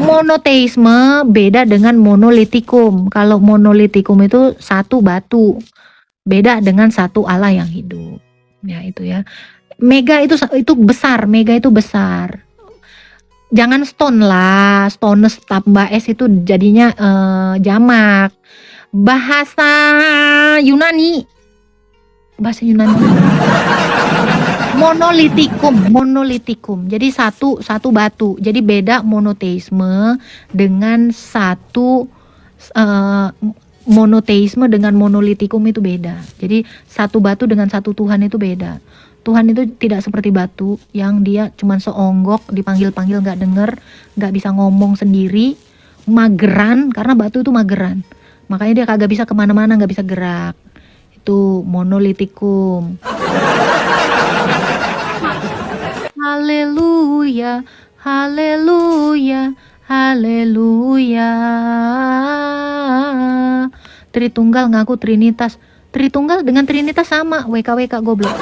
Monoteisme beda dengan monolitikum. Kalau monolitikum itu satu batu, beda dengan satu Allah yang hidup. Ya itu ya. Mega itu besar, mega itu besar. Jangan stone lah, stones tambah s itu jadinya jamak. Bahasa Yunani. Monolitikum. Jadi satu batu. Jadi beda monoteisme dengan monoteisme dengan monolitikum itu beda. Jadi satu batu dengan satu Tuhan itu beda. Tuhan itu tidak seperti batu yang dia cuman seonggok, dipanggil-panggil nggak denger, nggak bisa ngomong sendiri, mageran, karena batu itu mageran. Makanya dia kagak bisa kemana-mana, nggak bisa gerak. Itu monolitikum. Haleluya, haleluya, haleluya. Tritunggal ngaku Trinitas. Tritunggal dengan Trinitas sama, WKWK goblok.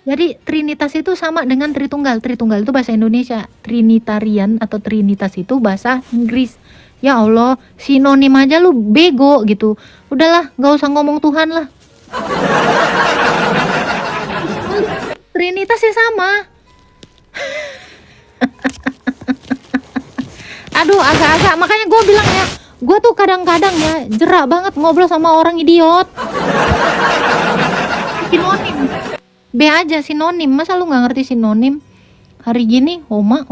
Jadi Trinitas itu sama dengan Tritunggal. Tritunggal itu bahasa Indonesia. Trinitarian atau Trinitas itu bahasa Inggris. Ya Allah, sinonim aja lu bego gitu. Udahlah, gak usah ngomong Tuhan lah. Trinitas ya sama. Aduh, agak-agak. Makanya gue bilang ya, gue tuh kadang-kadang ya jerak banget ngobrol sama orang idiot. Sinonim. B aja sinonim. Masa lu gak ngerti sinonim? Hari gini, oma.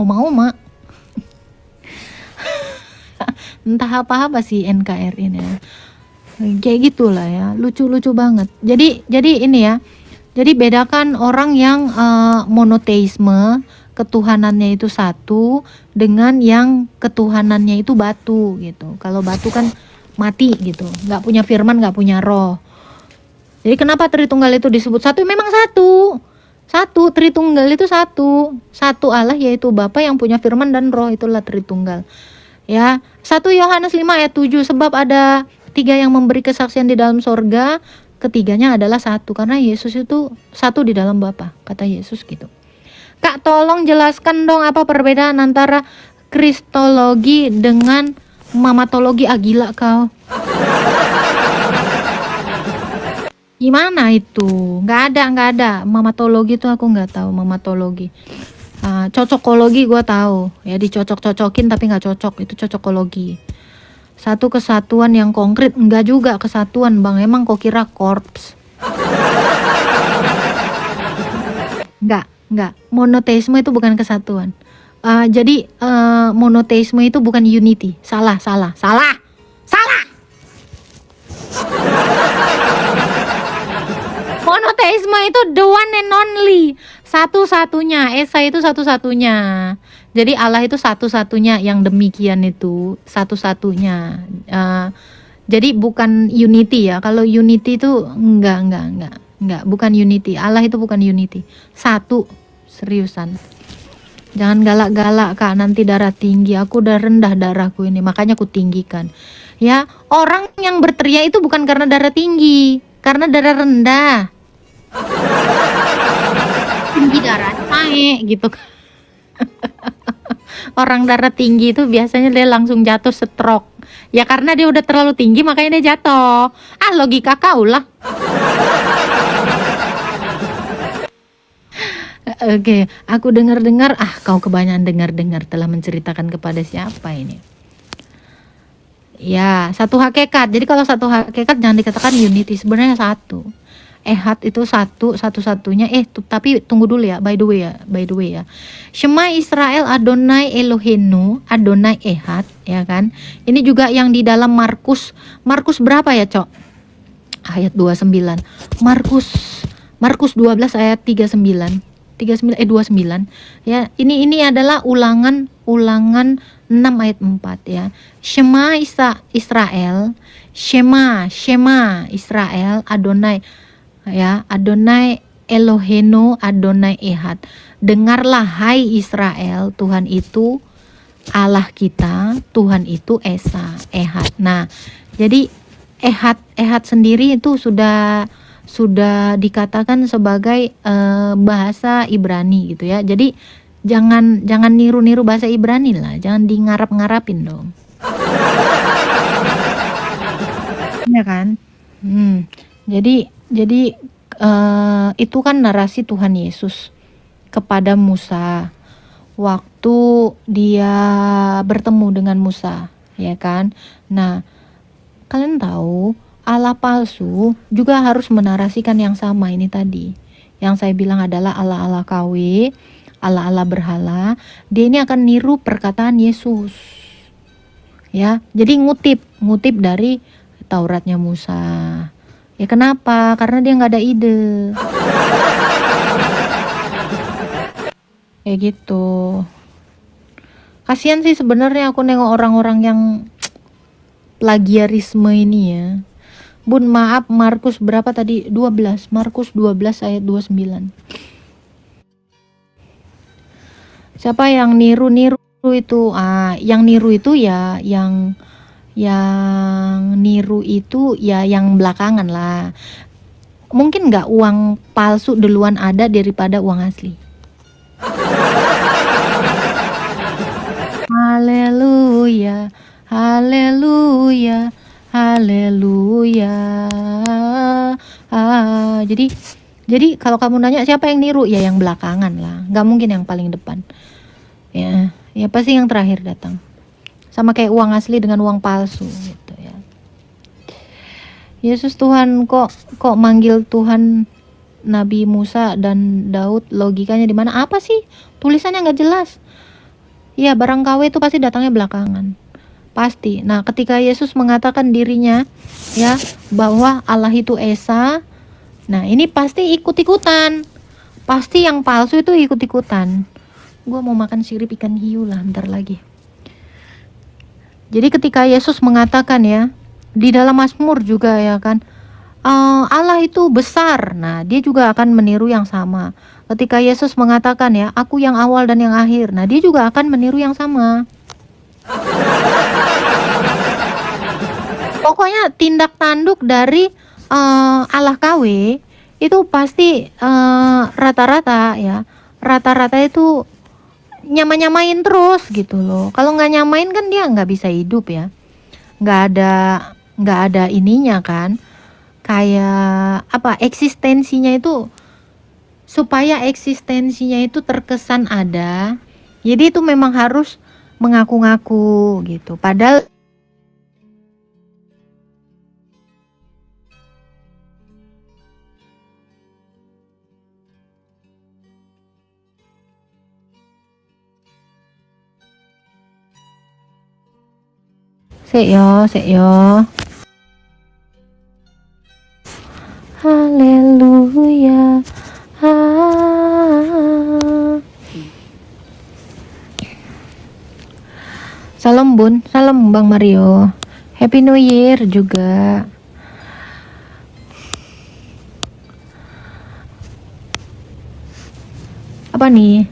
Entah apa-apa sih NKRI ini ya. Kayak gitulah ya, lucu-lucu banget. Jadi ini ya. Jadi bedakan orang yang monoteisme, ketuhanannya itu satu, dengan yang ketuhanannya itu batu gitu. Kalau batu kan mati gitu, nggak punya firman, nggak punya roh. Jadi kenapa Tritunggal itu disebut satu? Memang satu. Tritunggal itu satu Allah, yaitu Bapa yang punya firman dan roh, itulah Tritunggal. Ya, 1 Yohanes 5 ayat 7, sebab ada 3 yang memberi kesaksian di dalam sorga, ketiganya adalah satu, karena Yesus itu satu di dalam Bapa, kata Yesus gitu. Kak, tolong jelaskan dong apa perbedaan antara kristologi dengan mamatologi. Gila kau. Gimana itu? Nggak ada. Mamatologi itu aku nggak tahu mamatologi. Cocokologi gue tahu ya, dicocok-cocokin tapi nggak cocok, itu cocokologi. Satu kesatuan yang konkret, enggak juga kesatuan bang, emang kok kira korps? Enggak, monoteisme itu bukan kesatuan. Jadi monoteisme itu bukan unity. Salah. Monoteisme itu the one and only, satu-satunya. Esa itu satu-satunya. Jadi Allah itu satu-satunya yang demikian itu, satu-satunya. Jadi bukan unity ya. Kalau unity itu enggak, bukan unity. Allah itu bukan unity. Satu, seriusan. Jangan galak-galak Kak, nanti darah tinggi. Aku udah rendah darahku ini, makanya aku tinggikan. Ya, orang yang berteriak itu bukan karena darah tinggi, karena darah rendah. Tinggi darah naik gitu. Orang darah tinggi itu biasanya dia langsung jatuh stroke. Ya karena dia udah terlalu tinggi makanya dia jatuh. Logika kau lah. Oke, aku dengar-dengar, kau kebanyakan dengar-dengar, telah menceritakan kepada siapa ini? Ya, satu hakikat. Jadi kalau satu hakikat jangan dikatakan unity, sebenarnya satu. Ehad itu satu-satunya. Tapi tunggu dulu ya, by the way ya. Shema Israel Adonai Eloheinu, Adonai Ehad, ya kan? Ini juga yang di dalam Markus berapa ya, Cok? Ayat 29. Markus 12 ayat 29 ya. Ini adalah ulangan 6 ayat 4 ya. Shema Israel, Shema Israel Adonai, ya, Adonai Eloheinu, Adonai Ehad. Dengarlah hai Israel, Tuhan itu Allah kita, Tuhan itu Esa, Ehad. Nah, jadi Ehad sendiri itu sudah dikatakan sebagai bahasa Ibrani gitu ya. Jadi jangan niru-niru bahasa Ibrani lah, jangan di ngarap-ngarapin dong. Ya kan? Jadi itu kan narasi Tuhan Yesus kepada Musa waktu dia bertemu dengan Musa, ya kan? Nah, kalian tahu Allah palsu juga harus menarasikan yang sama ini tadi. Yang saya bilang adalah Allah-Allah KW, Allah-Allah berhala. Dia ini akan niru perkataan Yesus. Ya, jadi ngutip dari Tauratnya Musa. Ya kenapa? Karena dia nggak ada ide. Kayak gitu. Kasihan sih sebenarnya aku nengok orang-orang yang plagiarisme ini ya. Bun, maaf, Markus berapa tadi? 12. Markus 12 ayat 29. Siapa yang niru-niru itu? Yang niru itu ya yang niru itu ya yang belakangan lah. Mungkin nggak uang palsu duluan ada daripada uang asli. Haleluya, haleluya, haleluya. Jadi kalau kamu nanya siapa yang niru, ya yang belakangan lah, nggak mungkin yang paling depan. Ya pasti yang terakhir datang. Sama kayak uang asli dengan uang palsu gitu ya. Yesus Tuhan kok manggil Tuhan Nabi Musa dan Daud, logikanya di mana? Apa sih? Tulisannya nggak jelas. Ya, barang KW itu pasti datangnya belakangan. Pasti. Nah, ketika Yesus mengatakan dirinya ya bahwa Allah itu Esa, nah ini pasti ikut-ikutan. Pasti yang palsu itu ikut-ikutan. Gua mau makan sirip ikan hiu lah bentar lagi. Jadi ketika Yesus mengatakan ya, di dalam Mazmur juga ya kan, Allah itu besar. Nah, dia juga akan meniru yang sama. Ketika Yesus mengatakan ya, aku yang awal dan yang akhir. Nah, dia juga akan meniru yang sama. Pokoknya tindak tanduk dari Allah KW itu pasti rata-rata ya. Rata-rata itu nyamain terus gitu loh. Kalau nggak nyamain kan dia nggak bisa hidup ya. Nggak ada ininya kan. Kayak apa, eksistensinya itu, supaya eksistensinya itu terkesan ada. Jadi itu memang harus mengaku-ngaku gitu. Padahal sik yo. Haleluya. Salam Bun, salam Bang Mario. Happy New Year juga. Apa nih?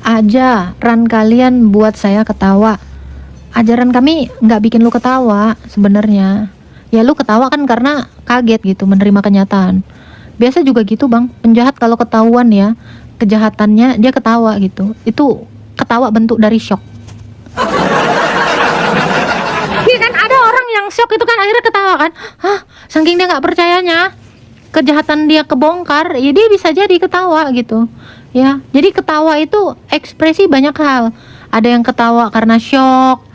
Ajaran kalian buat saya ketawa. Ajaran kami nggak bikin lu ketawa sebenarnya. Ya lu ketawa kan karena kaget gitu menerima kenyataan. Biasa juga gitu bang, penjahat kalau ketahuan ya kejahatannya dia ketawa gitu. Itu ketawa bentuk dari shock. Iya kan, ada orang yang shock itu kan akhirnya ketawa kan. Hah, saking dia nggak percayanya kejahatan dia kebongkar, ya dia bisa jadi ketawa gitu. Ya, jadi ketawa itu ekspresi banyak hal. Ada yang ketawa karena shock,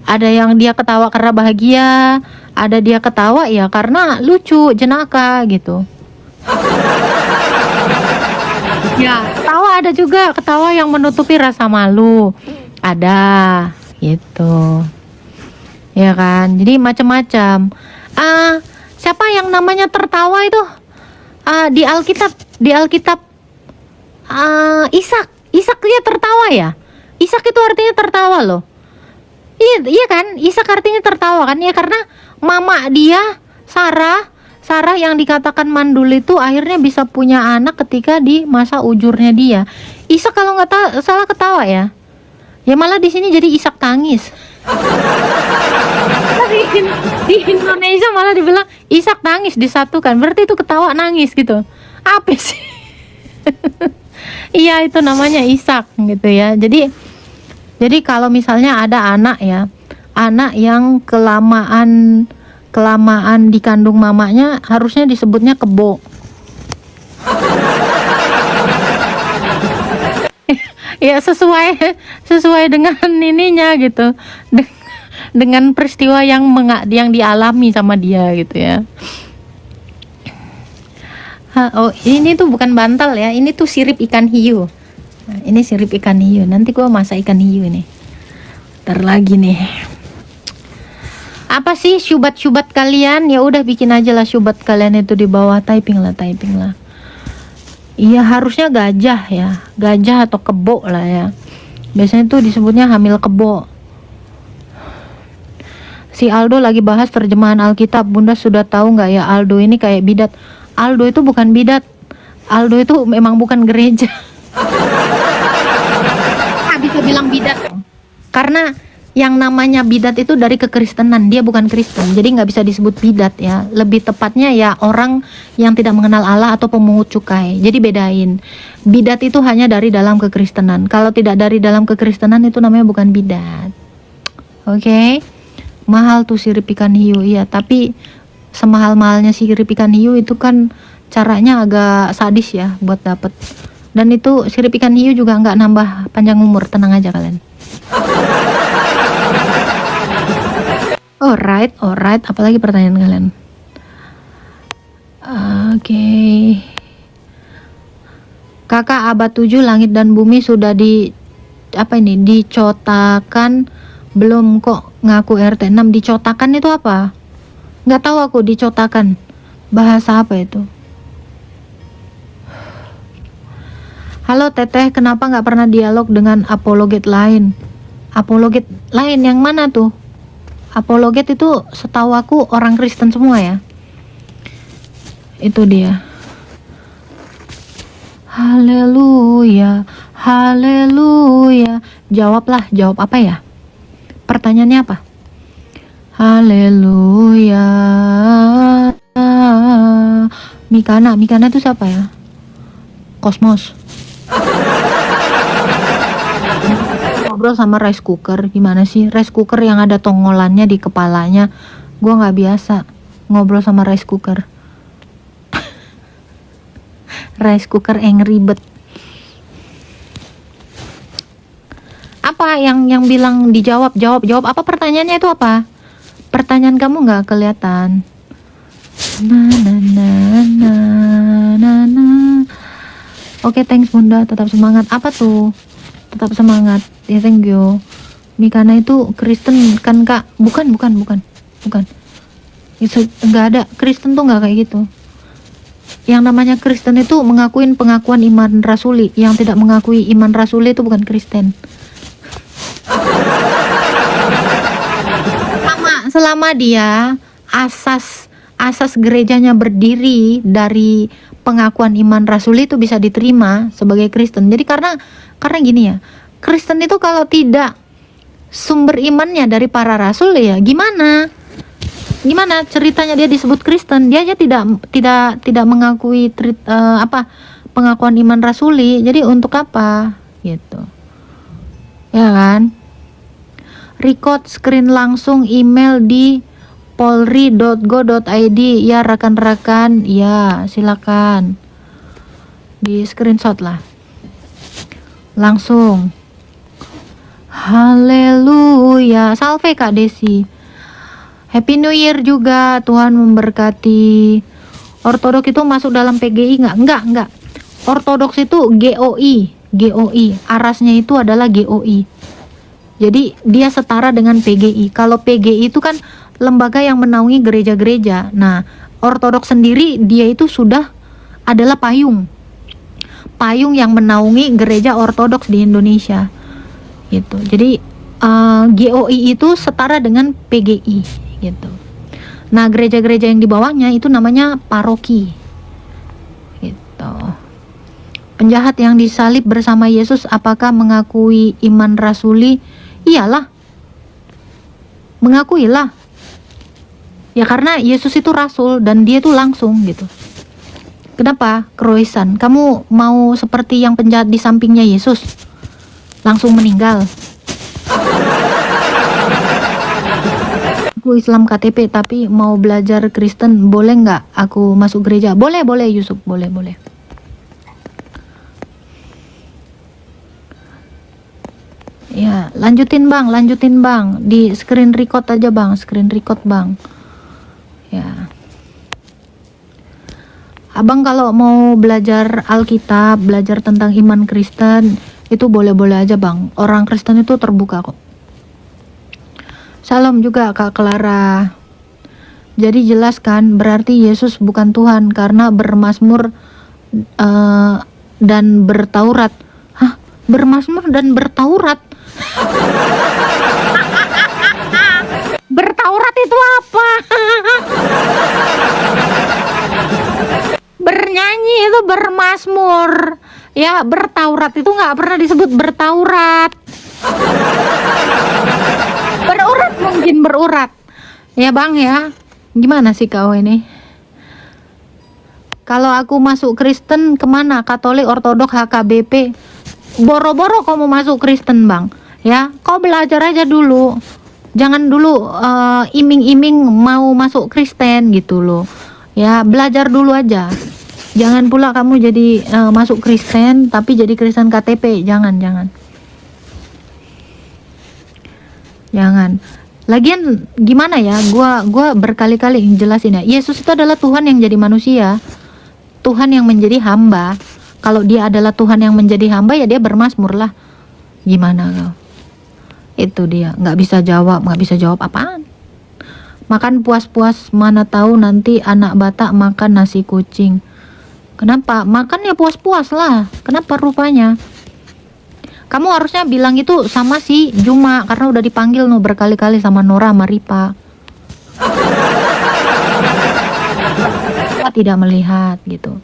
ada yang dia ketawa karena bahagia, ada dia ketawa ya karena lucu, jenaka gitu. Ya, ketawa ada juga ketawa yang menutupi rasa malu. Ada gitu. Ya kan? Jadi macam-macam. Siapa yang namanya tertawa itu? Di Alkitab Ishak dia tertawa ya? Ishak itu artinya tertawa loh. Iya kan? Ishak artinya tertawa kan ya, karena mama dia Sarah yang dikatakan mandul itu akhirnya bisa punya anak ketika di masa ujurnya dia. Ishak kalau nggak salah ketawa ya. Ya malah di sini jadi Ishak tangis. Di Indonesia malah dibilang Ishak tangis disatukan. Berarti itu ketawa nangis gitu. Apa sih? Iya, itu namanya Ishak gitu ya. Jadi kalau misalnya ada anak ya, anak yang kelamaan dikandung mamanya, harusnya disebutnya kebo. Ya sesuai dengan ininya gitu. Dengan peristiwa yang dialami sama dia gitu ya. Oh, ini tuh bukan bantal ya, ini tuh sirip ikan hiu. Nah, ini sirip ikan hiu. Nanti gua masak ikan hiu nih. Ntar lagi nih. Apa sih syubat-syubat kalian? Ya udah bikin aja lah syubat kalian itu di bawah, typing lah. Iya, harusnya gajah ya, gajah atau kebo lah ya. Biasanya tuh disebutnya hamil kebo. Si Aldo lagi bahas terjemahan Alkitab. Bunda sudah tahu nggak ya, Aldo ini kayak bidat. Aldo itu bukan bidat. Aldo itu memang bukan gereja. Nggak bisa bilang bidat. Karena yang namanya bidat itu dari kekristenan, dia bukan Kristen, jadi nggak bisa disebut bidat ya. Lebih tepatnya ya orang yang tidak mengenal Allah atau pemungut cukai. Jadi bedain, bidat itu hanya dari dalam kekristenan. Kalau tidak dari dalam kekristenan itu namanya bukan bidat. Oke. Mahal tuh sirip ikan hiu, iya, tapi semahal-mahalnya sirip ikan hiu itu kan caranya agak sadis ya buat dapet. Dan itu sirip ikan hiu juga nggak nambah panjang umur, tenang aja kalian. Alright. Apalagi pertanyaan kalian? Oke. Kakak, abad 7 langit dan bumi sudah dicotakan belum kok, ngaku RT 6. Dicotakan itu apa? Nggak tahu aku dicotakan. Bahasa apa itu? Halo Teteh, kenapa nggak pernah dialog dengan apologet lain? Apologet lain yang mana tuh? Apologet itu setahu aku orang Kristen semua ya. Itu dia. Haleluya, haleluya. Jawablah, jawab apa ya? Pertanyaannya apa? Haleluya. Mikana itu siapa ya? Kosmos. Ngobrol sama rice cooker, gimana sih? Rice cooker yang ada tongolannya di kepalanya. Gua nggak biasa ngobrol sama rice cooker. Rice cooker yang ribet. Apa yang bilang dijawab? Jawab apa pertanyaannya itu apa? Pertanyaan kamu nggak kelihatan. Oke, thanks Bunda, tetap semangat. Apa tuh? Tetap semangat. Ya, thank you. Mikana itu Kristen kan Kak? Bukan. Itu nggak ada. Kristen tuh nggak kayak gitu. Yang namanya Kristen itu mengakuin pengakuan iman rasuli. Yang tidak mengakui iman rasuli itu bukan Kristen. Selama dia asas gerejanya berdiri dari pengakuan iman rasuli, itu bisa diterima sebagai Kristen. Jadi karena gini ya, Kristen itu kalau tidak sumber imannya dari para rasul ya gimana ceritanya dia disebut Kristen? Dia aja tidak mengakui pengakuan iman rasuli. Jadi untuk apa gitu ya kan? Record screen langsung email di polri.go.id ya rekan-rekan, ya silakan di screenshot lah langsung. Haleluya, salve Kak Desi, Happy New Year juga, Tuhan memberkati. Ortodoks itu masuk dalam PGI enggak. Ortodoks itu GOI, arasnya itu adalah GOI. Jadi dia setara dengan PGI. Kalau PGI itu kan lembaga yang menaungi gereja-gereja. Nah, Ortodoks sendiri dia itu sudah adalah payung yang menaungi gereja Ortodoks di Indonesia. Gitu. Jadi GOI itu setara dengan PGI gitu. Nah, gereja-gereja yang di bawahnya itu namanya paroki. Gitu. Penjahat yang disalib bersama Yesus apakah mengakui iman rasuli? Iyalah, mengakuilah ya, karena Yesus itu rasul dan dia itu langsung gitu. Kenapa? Kroisan. Kamu mau seperti yang penjahat di sampingnya Yesus? Langsung meninggal. Aku Islam KTP tapi mau belajar Kristen, boleh nggak aku masuk gereja? Boleh, boleh Yusuf, boleh, boleh. Ya, lanjutin bang, di screen record aja bang, screen record bang. Ya. Abang kalau mau belajar Alkitab, belajar tentang iman Kristen, itu boleh-boleh aja bang. Orang Kristen itu terbuka kok. Salam juga Kak Clara. Jadi jelas kan, berarti Yesus bukan Tuhan karena bermazmur dan bertaurat. Hah? Bermazmur dan bertaurat? Bertaurat itu apa? Bernyanyi itu bermazmur. Ya, bertaurat itu nggak pernah disebut bertaurat. Berurat mungkin berurat. Ya bang ya. Gimana sih kau ini? Kalau aku masuk Kristen kemana? Katolik, Ortodok, HKBP. Boro-boro kau mau masuk Kristen bang. Ya, kau belajar aja dulu. Jangan dulu iming-iming mau masuk Kristen gitu loh. Ya, belajar dulu aja. Jangan pula kamu jadi masuk Kristen tapi jadi Kristen KTP. Jangan. Lagian gimana ya? Gua berkali-kali jelasin ya. Yesus itu adalah Tuhan yang jadi manusia. Tuhan yang menjadi hamba. Kalau dia adalah Tuhan yang menjadi hamba, ya dia bermazmur lah. Gimana kau? Itu dia, nggak bisa jawab apaan. Makan puas-puas, mana tahu nanti anak Batak makan nasi kucing. Kenapa? Makan ya puas-puas lah. Kenapa rupanya? Kamu harusnya bilang itu sama si Juma, karena udah dipanggil berkali-kali sama Nora sama Ripa. Tidak melihat gitu.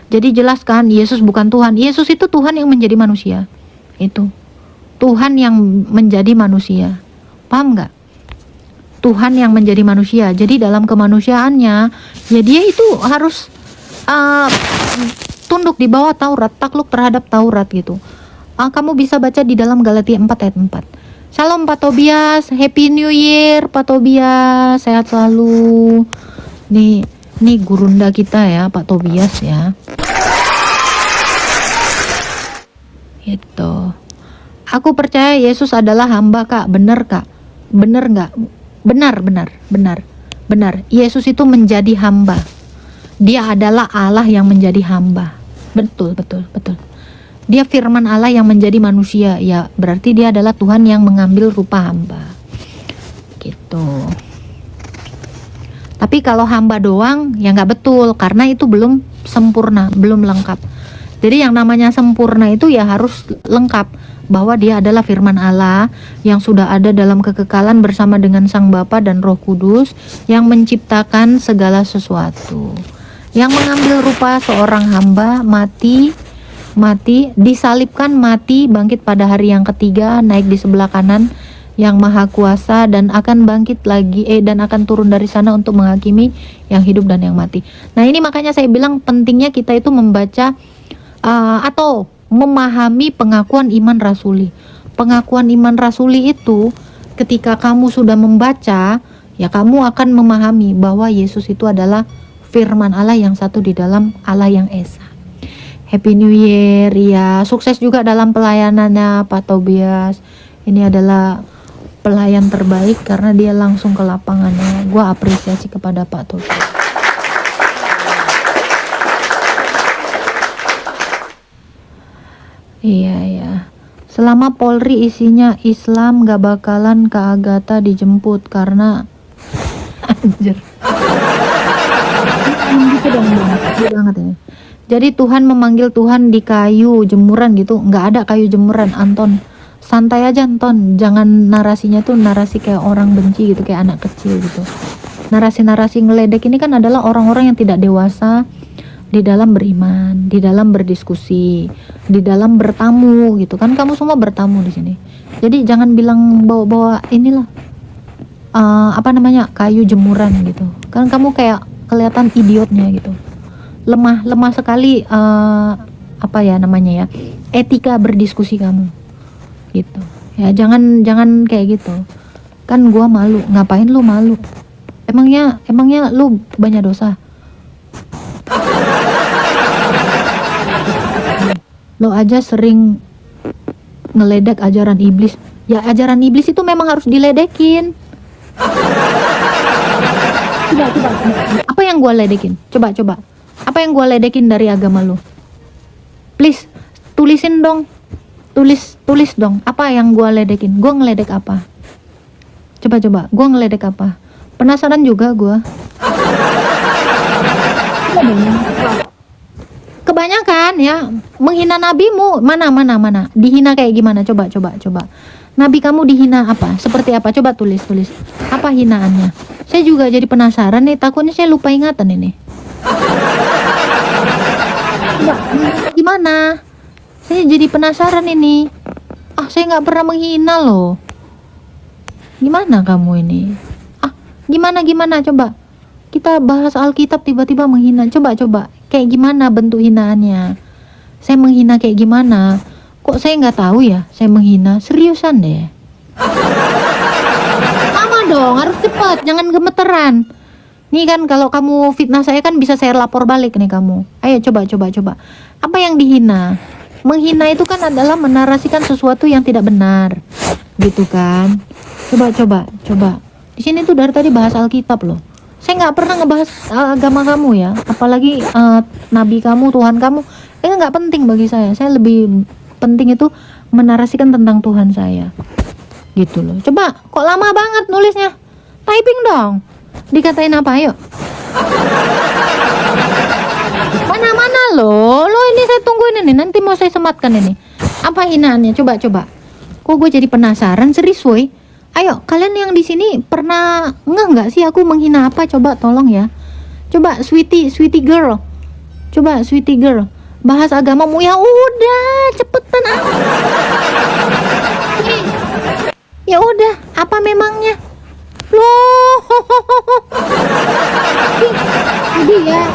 Jadi jelaskan Yesus bukan Tuhan. Yesus itu Tuhan yang menjadi manusia. Itu Tuhan yang menjadi manusia. Paham nggak? Tuhan yang menjadi manusia. Jadi dalam kemanusiaannya, ya dia itu harus tunduk di bawah Taurat, takluk terhadap Taurat gitu. Kamu bisa baca di dalam Galatia 4 ayat 4. Shalom Pak Tobias, Happy New Year Pak Tobias, sehat selalu. Nih gurunda kita ya Pak Tobias ya. Itu. Aku percaya Yesus adalah hamba kak, bener kak? Bener nggak? Benar. Yesus itu menjadi hamba. Dia adalah Allah yang menjadi hamba. Betul. Dia firman Allah yang menjadi manusia. Ya berarti dia adalah Tuhan yang mengambil rupa hamba. Gitu. Tapi kalau hamba doang ya nggak betul, karena itu belum sempurna, belum lengkap. Jadi yang namanya sempurna itu ya harus lengkap, bahwa dia adalah firman Allah yang sudah ada dalam kekekalan bersama dengan Sang Bapa dan Roh Kudus yang menciptakan segala sesuatu, yang mengambil rupa seorang hamba, mati, disalibkan, mati, bangkit pada hari yang ketiga, naik di sebelah kanan yang maha kuasa, dan akan bangkit lagi dan akan turun dari sana untuk menghakimi yang hidup dan yang mati. Nah ini makanya saya bilang pentingnya kita itu membaca atau memahami pengakuan iman rasuli. Pengakuan iman rasuli itu ketika kamu sudah membaca, ya kamu akan memahami bahwa Yesus itu adalah firman Allah yang satu di dalam Allah yang Esa. Happy New Year ya, sukses juga dalam pelayanannya Pak Tobias. Ini adalah pelayan terbaik karena dia langsung ke lapangannya. Gua apresiasi kepada Pak Tobias. Iya. Selama Polri isinya Islam gak bakalan ke Agatha dijemput karena anjir. Gitu dong banget ya. Jadi Tuhan memanggil Tuhan di kayu jemuran gitu. Nggak ada kayu jemuran Anton. Santai aja Anton. Jangan narasinya tuh narasi kayak orang benci gitu, kayak anak kecil gitu. Narasi-narasi ngeledek ini kan adalah orang-orang yang tidak dewasa di dalam beriman, di dalam berdiskusi, di dalam bertamu gitu kan. Kamu semua bertamu di sini. Jadi jangan bilang bawa-bawa inilah kayu jemuran gitu. Kan kamu kayak kelihatan idiotnya gitu. lemah sekali apa ya namanya ya, etika berdiskusi kamu gitu ya. Jangan kayak gitu kan. Gua malu. Ngapain lu malu? Emangnya lu banyak dosa? Lo aja sering ngeledek ajaran iblis. Ya ajaran iblis itu memang harus diledekin. Coba. Apa yang gua ledekin? Coba. Apa yang gua ledekin dari agama lu? Please, tulisin dong. Tulis dong. Apa yang gua ledekin? Gua ngeledek apa? Coba. Gua ngeledek apa? Penasaran juga gua. Kebanyakan ya menghina nabimu. Mana dihina kayak gimana? Coba. Nabi kamu dihina apa? Seperti apa? Coba tulis. Apa hinaannya? Saya juga jadi penasaran nih, takutnya saya lupa ingatan ini. Coba, gimana? Saya jadi penasaran ini. Saya nggak pernah menghina loh. Gimana kamu ini? Gimana? Coba. Kita bahas Alkitab tiba-tiba menghina. Coba. Kayak gimana bentuk hinaannya? Saya menghina kayak gimana? Kok saya nggak tahu ya? Saya menghina. Seriusan deh. Lama dong, harus cepat. Jangan gemeteran. Nih kan kalau kamu fitnah saya kan bisa saya lapor balik nih kamu. Ayo coba. Apa yang dihina? Menghina itu kan adalah menarasikan sesuatu yang tidak benar. Gitu kan? Coba. Di sini tuh dari tadi bahas Alkitab loh. Saya nggak pernah ngebahas agama kamu ya, apalagi nabi kamu, Tuhan kamu. Itu nggak penting bagi saya. Saya lebih penting itu menarasikan tentang Tuhan saya. Gitu loh. Coba, kok lama banget nulisnya? Typing dong. Dikatain apa, yuk? Mana lo ini saya tungguin ini. Nanti mau saya sematkan ini. Apa hinaannya? Coba. Kok gue jadi penasaran, serius woy. Ayo, kalian yang di sini pernah nggak sih aku menghina apa? Coba tolong ya. Coba sweetie girl. Coba sweetie girl. Bahas agamamu ya udah, cepetan ah. Ya udah, apa memangnya? Loh. Jadi ya,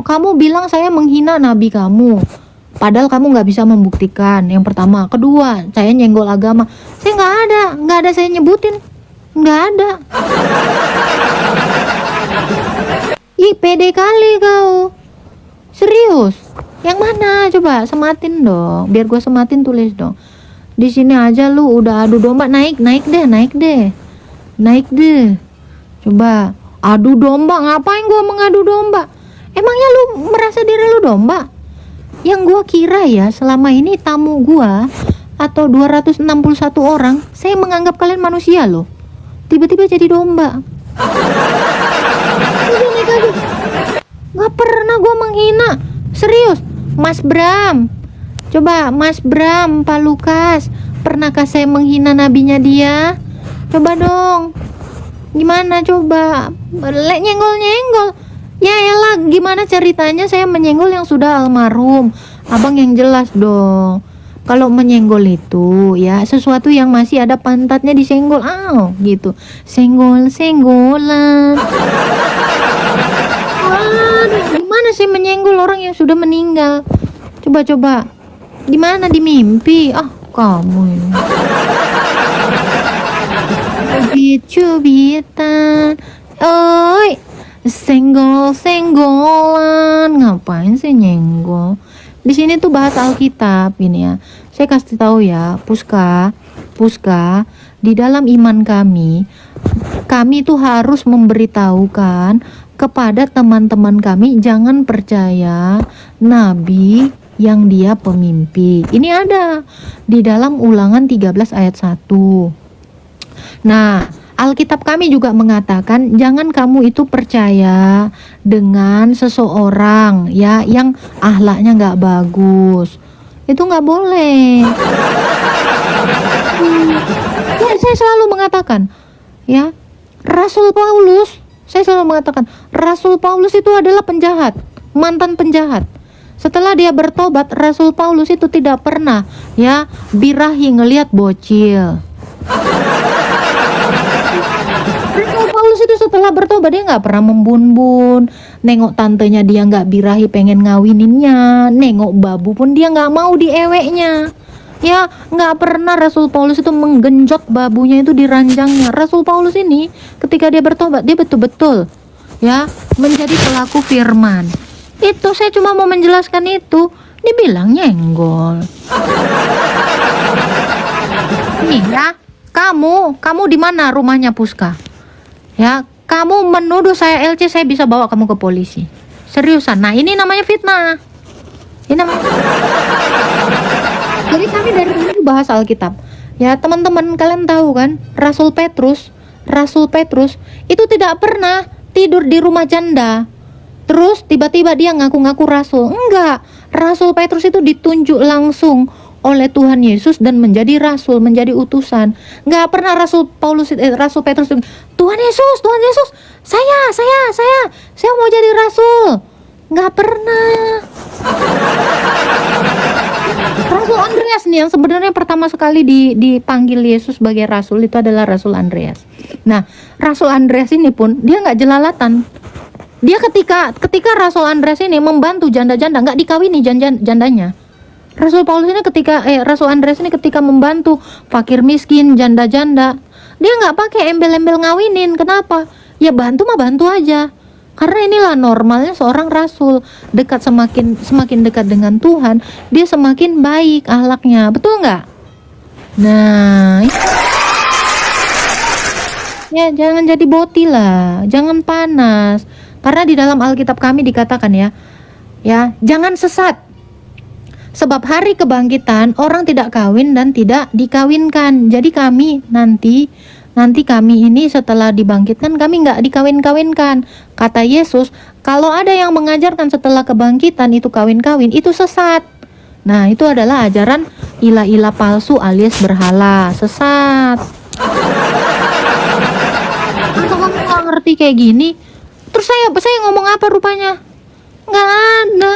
kamu bilang saya menghina nabi kamu. Padahal kamu nggak bisa membuktikan. Yang pertama, kedua, saya nyenggol agama. Saya nggak ada saya nyebutin, nggak ada. Ih, pede kali kau. Serius? Yang mana? Coba sematin dong. Biar gue sematin, tulis dong. Di sini aja lu udah adu domba. Naik deh. Coba adu domba. Ngapain gue mengadu domba? Emangnya lu merasa diri lu domba? Yang gue kira ya, selama ini tamu gue atau 261 orang, saya menganggap kalian manusia loh. Tiba-tiba jadi domba. Gak pernah gue menghina. Serius, Mas Bram. Coba Mas Bram, Pak Lukas, pernahkah saya menghina nabinya dia? Coba dong. Gimana coba? Nyenggol. Ya elah, gimana ceritanya saya menyenggol yang sudah almarhum? Abang yang jelas dong. Kalau menyenggol itu ya sesuatu yang masih ada pantatnya disenggol. Gitu. Senggolan. Gimana sih menyenggol orang yang sudah meninggal? Coba. Gimana di mimpi? Kamu ini. Cubit-cubitan. Oi. Senggolan. Ngapain sih nyenggol? Di sini tuh bahas Alkitab ini ya. Saya kasih tahu ya, Puska, di dalam iman kami tuh harus memberitahukan kepada teman-teman kami jangan percaya nabi yang dia pemimpi. Ini ada di dalam Ulangan 13 ayat 1. Nah, Alkitab kami juga mengatakan jangan kamu itu percaya dengan seseorang ya yang akhlaknya nggak bagus. Itu nggak boleh. Ya, saya selalu mengatakan ya, saya selalu mengatakan Rasul Paulus itu adalah penjahat, mantan penjahat. Setelah dia bertobat, Rasul Paulus itu tidak pernah ya birahi ngelihat bocil. Rasul Paulus itu setelah bertobat dia nggak pernah membun-bun. Nengok tantenya dia nggak birahi pengen ngawininnya, nengok babu pun dia nggak mau dieweknya. Ya, nggak pernah Rasul Paulus itu menggenjot babunya itu di ranjangnya. Rasul Paulus ini ketika dia bertobat, dia betul-betul ya menjadi pelaku firman. Itu saya cuma mau menjelaskan itu. Dibilang nyenggol. Nih ya, kamu di mana rumahnya Puska? Ya, kamu menuduh saya LC, saya bisa bawa kamu ke polisi. Seriusan. Nah, ini namanya fitnah. Ini namanya. Jadi kami dari dulu bahas Alkitab. Ya, teman-teman, kalian tahu kan, Rasul Petrus itu tidak pernah tidur di rumah janda. Terus tiba-tiba dia ngaku-ngaku rasul. Enggak. Rasul Petrus itu ditunjuk langsung oleh Tuhan Yesus dan menjadi rasul, menjadi utusan. Enggak pernah Rasul Petrus, Tuhan Yesus, saya mau jadi rasul. Enggak pernah. Rasul Andreas nih yang sebenarnya pertama sekali dipanggil Yesus sebagai rasul itu adalah Rasul Andreas. Nah, Rasul Andreas ini pun dia nggak jelalatan. Dia ketika Rasul Andreas ini membantu janda-janda, nggak dikawini jandanya. Rasul Andreas ini ketika membantu fakir miskin, janda-janda, dia nggak pakai embel-embel ngawinin. Kenapa? Ya bantu mah bantu aja. Karena inilah normalnya seorang rasul, semakin dekat dengan Tuhan, dia semakin baik akhlaknya, betul nggak? Nah, ya jangan jadi boti lah, jangan panas. Karena di dalam Alkitab kami dikatakan ya jangan sesat. Sebab hari kebangkitan orang tidak kawin dan tidak dikawinkan. Jadi kami nanti kami ini setelah dibangkitkan kami nggak dikawin-kawinkan. Kata Yesus, kalau ada yang mengajarkan setelah kebangkitan itu kawin-kawin, itu sesat. Nah, itu adalah ajaran ilah-ilah palsu alias berhala, sesat. Kalau kamu nggak ngerti kayak gini, terus saya ngomong apa rupanya? Nggak ada.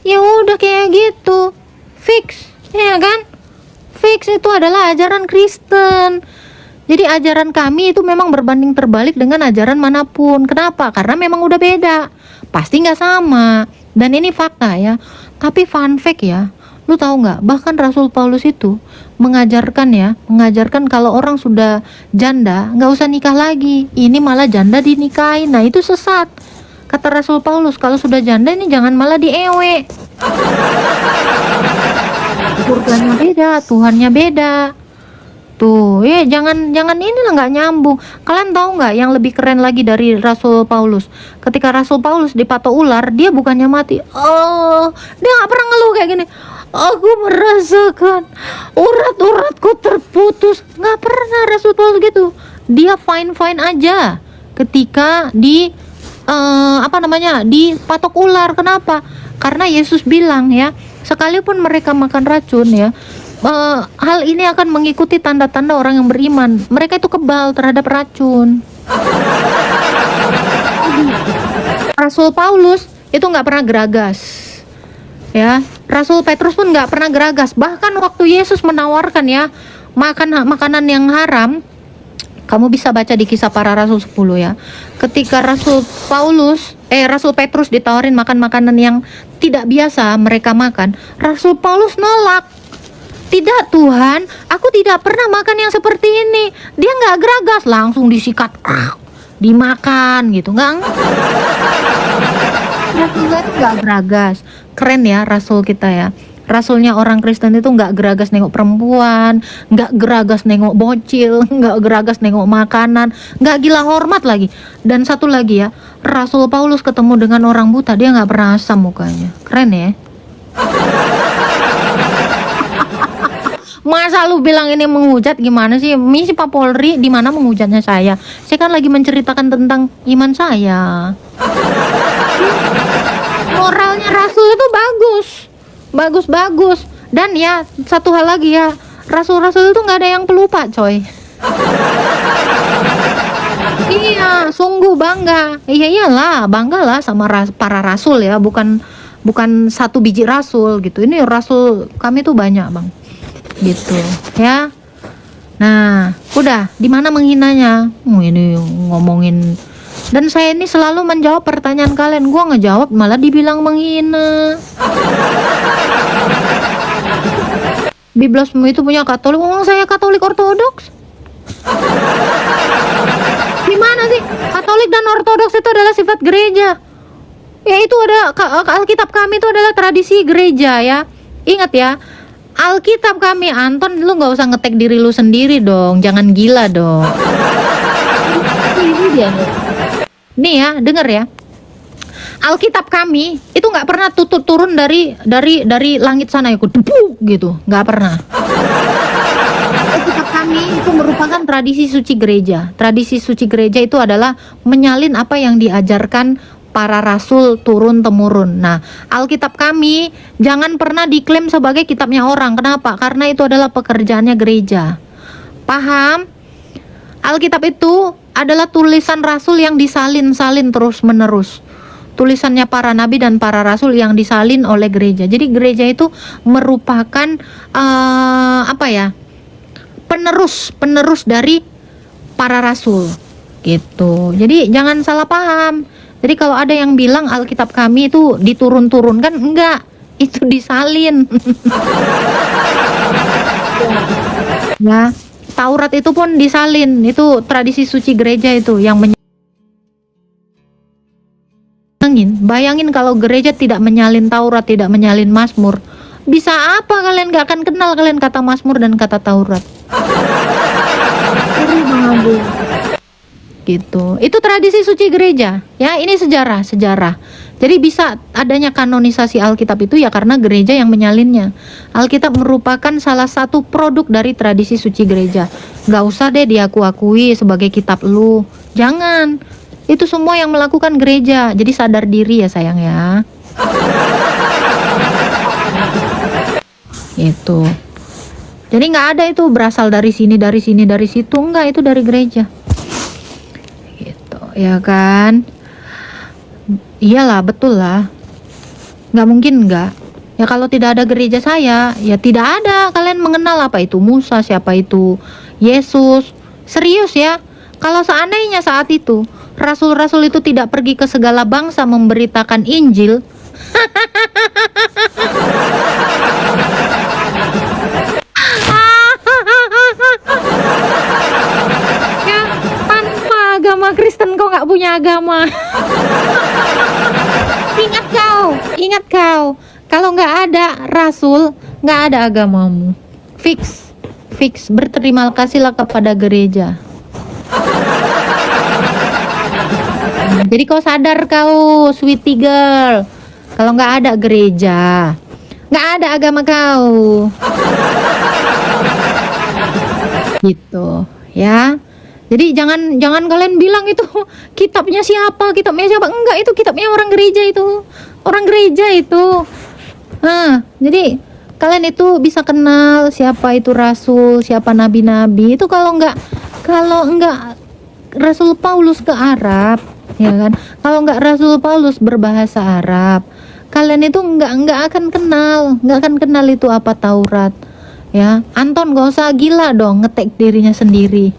Ya udah kayak gitu, fix, ya kan? Fix itu adalah ajaran Kristen. Jadi ajaran kami itu memang berbanding terbalik dengan ajaran manapun. Kenapa? Karena memang udah beda. Pasti nggak sama. Dan ini fakta ya. Tapi fun fact ya, lu tahu nggak? Bahkan Rasul Paulus itu mengajarkan kalau orang sudah janda nggak usah nikah lagi. Ini malah janda dinikahin. Nah itu sesat. Kata Rasul Paulus, kalau sudah janda ini jangan malah diewe. Surganya beda, Tuhannya beda. Tuh, ya jangan inilah nggak nyambung. Kalian tahu nggak yang lebih keren lagi dari Rasul Paulus? Ketika Rasul Paulus dipatok ular, dia bukannya mati. Oh, dia nggak pernah ngeluh kayak gini. Aku merasakan urat-uratku terputus. Nggak pernah Rasul Paulus gitu. Dia fine aja ketika dipatok ular. Kenapa? Karena Yesus bilang ya, sekalipun mereka makan racun ya, hal ini akan mengikuti tanda-tanda orang yang beriman. Mereka itu kebal terhadap racun. Rasul Paulus itu nggak pernah geragas, ya. Rasul Petrus pun nggak pernah geragas. Bahkan waktu Yesus menawarkan ya makanan yang haram, kamu bisa baca di Kisah Para Rasul 10 ya. Ketika Rasul Petrus ditawarin makan makanan yang tidak biasa mereka makan, Rasul Paulus nolak. Tidak Tuhan, aku tidak pernah makan yang seperti ini. Dia nggak geragas, langsung disikat, dimakan gitu, nggak geragas. Keren ya Rasul kita ya. Rasulnya orang Kristen itu nggak geragas nengok perempuan, nggak geragas nengok bocil, nggak geragas nengok makanan, nggak gila hormat lagi. Dan satu lagi ya, Rasul Paulus ketemu dengan orang buta, dia nggak pernah asam mukanya. Keren ya. Masa lu bilang ini menghujat, gimana sih? Misi Pak Polri di mana menghujatnya saya? Saya kan lagi menceritakan tentang iman saya. Moralnya Rasul itu bagus. Dan ya satu hal lagi ya, Rasul-Rasul itu nggak ada yang pelupa coy. Iya, sungguh bangga. Iya iyalah, banggalah sama para rasul ya, bukan satu biji rasul gitu. Ini rasul kami tuh banyak bang, gitu ya. Nah, Udah, di mana menghinanya? Ini ngomongin, dan saya ini selalu menjawab pertanyaan kalian. Gua ngejawab malah dibilang menghina. Biblasmu itu punya Katolik, saya Katolik Ortodoks. Gimana sih? Katolik dan Ortodoks itu adalah sifat gereja. Ya itu ada, Alkitab kami itu adalah tradisi gereja ya. Ingat ya, Alkitab kami. Anton, lu nggak usah ngetek diri lu sendiri dong, jangan gila dong. Ini dia nih ya, denger ya. Alkitab kami itu nggak pernah turun dari langit sana, ikut debuk gitu, nggak pernah. Alkitab kami itu merupakan tradisi suci gereja. Tradisi suci gereja itu adalah menyalin apa yang diajarkan para rasul turun temurun. Nah, Alkitab kami jangan pernah diklaim sebagai kitabnya orang. Kenapa? Karena itu adalah pekerjaannya gereja. Paham? Alkitab itu adalah tulisan rasul yang disalin-salin terus-menerus. Tulisannya para nabi dan para rasul yang disalin oleh gereja. Jadi gereja itu merupakan penerus dari para rasul gitu. Jadi jangan salah paham. Jadi kalau ada yang bilang Alkitab kami itu diturun-turunkan, enggak, itu disalin. Ya, Taurat itu pun disalin, itu tradisi suci gereja itu yang bayangin kalau gereja tidak menyalin Taurat, tidak menyalin Mazmur, bisa apa kalian? Gak akan kenal kalian kata Mazmur dan kata Taurat. Gitu. Itu tradisi suci gereja. Ya, ini sejarah. Jadi bisa adanya kanonisasi Alkitab itu ya karena gereja yang menyalinnya. Alkitab merupakan salah satu produk dari tradisi suci gereja. Gak usah deh diakui sebagai kitab lu. Jangan. Itu semua yang melakukan gereja. Jadi sadar diri ya sayang ya. Itu. Jadi nggak ada itu berasal dari sini, dari situ. Enggak, itu dari gereja. Gitu, ya kan? Iyalah, betul lah. Nggak mungkin nggak. Ya kalau tidak ada gereja saya, ya tidak ada. Kalian mengenal apa itu Musa, siapa itu Yesus. Serius ya. Kalau seandainya saat itu rasul-rasul itu tidak pergi ke segala bangsa memberitakan Injil, ya tanpa agama Kristen kau nggak punya agama. Ingat kau, kalau nggak ada rasul, nggak ada agamamu. Fix. Berterima kasihlah kepada gereja. Jadi kau sadar kau, sweetie girl, kalau nggak ada gereja, nggak ada agama kau. Gitu ya. Jadi jangan kalian bilang itu kitabnya siapa. Enggak, itu kitabnya orang gereja itu. Jadi kalian itu bisa kenal siapa itu rasul, siapa nabi-nabi itu kalau enggak Rasul Paulus ke Arab, ya kan? Kalau enggak Rasul Paulus berbahasa Arab, kalian itu enggak akan kenal itu apa Taurat. Ya, Anton gak usah gila dong ngetek dirinya sendiri.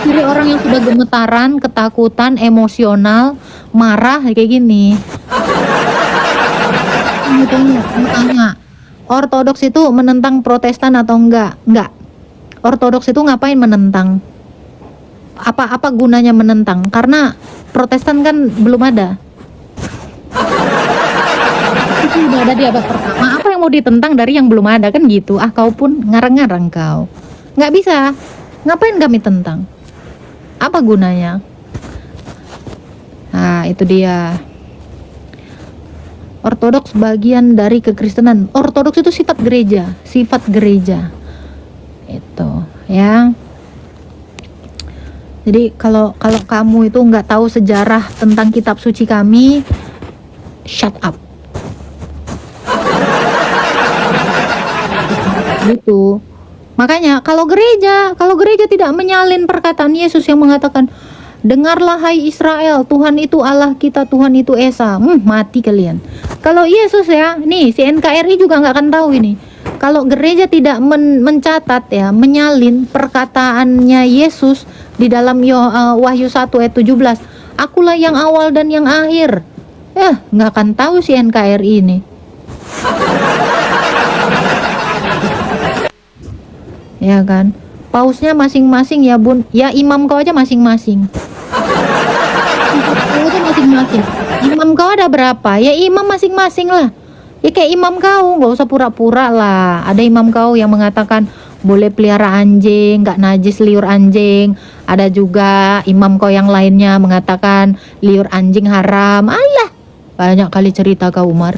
Ciri orang yang sudah gemetaran, ketakutan, emosional, marah kayak gini. Tanya, Ortodoks itu menentang Protestan atau enggak? Enggak. Ortodoks itu ngapain menentang? Apa gunanya menentang? Karena Protestan kan belum ada. Itu udah ada di abad pertama. Apa yang mau ditentang dari yang belum ada, kan gitu? Kau pun ngarang-ngarang kau. Nggak bisa. Ngapain kami tentang? Apa gunanya? Nah, itu dia. Ortodoks bagian dari kekristenan. Ortodoks itu sifat gereja. Itu, ya. Jadi kalau kamu itu nggak tahu sejarah tentang kitab suci kami, shut up. Gitu. Makanya kalau gereja tidak menyalin perkataan Yesus yang mengatakan, dengarlah hai Israel, Tuhan itu Allah kita, Tuhan itu Esa. Mati kalian. Kalau Yesus ya, nih si NKRI juga nggak akan tahu ini. Kalau gereja tidak mencatat ya, menyalin perkataannya Yesus di dalam Wahyu 1 ayat 17, akulah yang awal dan yang akhir. Nggak akan tahu si NKRI ini. Ya kan? Pausnya masing-masing ya bun. Ya imam kau aja masing-masing. Masing-masing. Imam kau ada berapa? Ya imam masing-masing lah. Ya kayak imam kau, nggak usah pura-pura lah. Ada imam kau yang mengatakan boleh pelihara anjing, nggak najis liur anjing. Ada juga imam kau yang lainnya mengatakan liur anjing haram. Alah, banyak kali cerita kau Umar.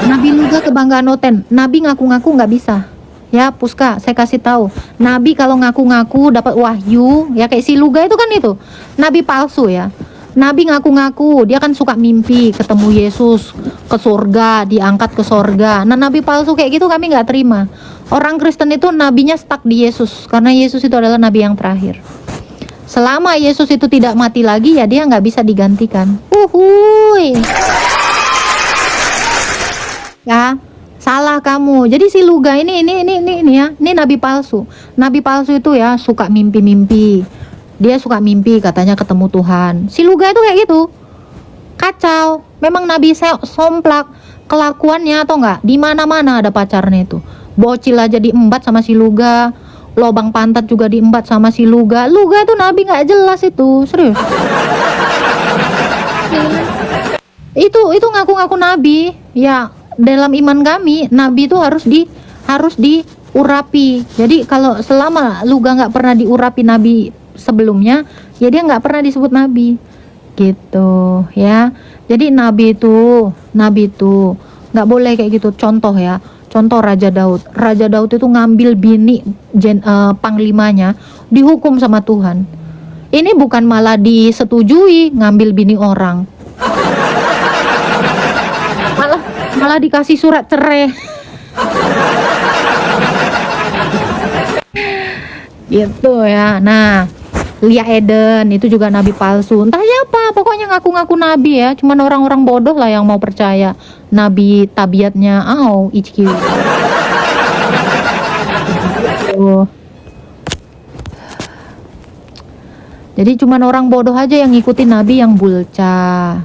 Nabi Luga kebanggaan Noten. Nabi ngaku-ngaku nggak bisa. Ya Puska, saya kasih tahu. Nabi kalau ngaku-ngaku dapat wahyu, ya kayak si Luga itu kan itu. Nabi palsu ya. Nabi ngaku-ngaku, dia kan suka mimpi ketemu Yesus ke surga, diangkat ke surga. Nah nabi palsu kayak gitu kami nggak terima. Orang Kristen itu nabinya stuck di Yesus, karena Yesus itu adalah nabi yang terakhir. Selama Yesus itu tidak mati lagi, ya dia nggak bisa digantikan. Uhuy. Ya, salah kamu. Jadi si Luga ini ya, ini nabi palsu. Nabi palsu itu ya suka mimpi-mimpi. Dia suka mimpi katanya ketemu Tuhan. Si Luga itu kayak gitu. Kacau. Memang nabi somplak kelakuannya atau enggak? Di mana-mana ada pacarnya itu. Bocil aja diembat sama si Luga. Lobang pantat juga diembat sama si Luga. Luga itu nabi nggak jelas itu, serius. Itu ngaku-ngaku nabi. Ya, dalam iman kami nabi itu harus diurapi. Jadi kalau selama Luga nggak pernah diurapi nabi sebelumnya, ya dia nggak pernah disebut nabi gitu ya. Jadi nabi itu nggak boleh kayak gitu. Contoh ya, contoh Raja Daud itu ngambil bini panglimanya, dihukum sama Tuhan. Ini bukan malah disetujui ngambil bini orang, malah dikasih surat cerai. Gitu ya. Nah, Lia Eden itu juga nabi palsu. Entah siapa, pokoknya ngaku-ngaku nabi ya. Cuman orang-orang bodoh lah yang mau percaya nabi tabiatnya HQ. Jadi cuman orang bodoh aja yang ngikutin nabi yang bulca.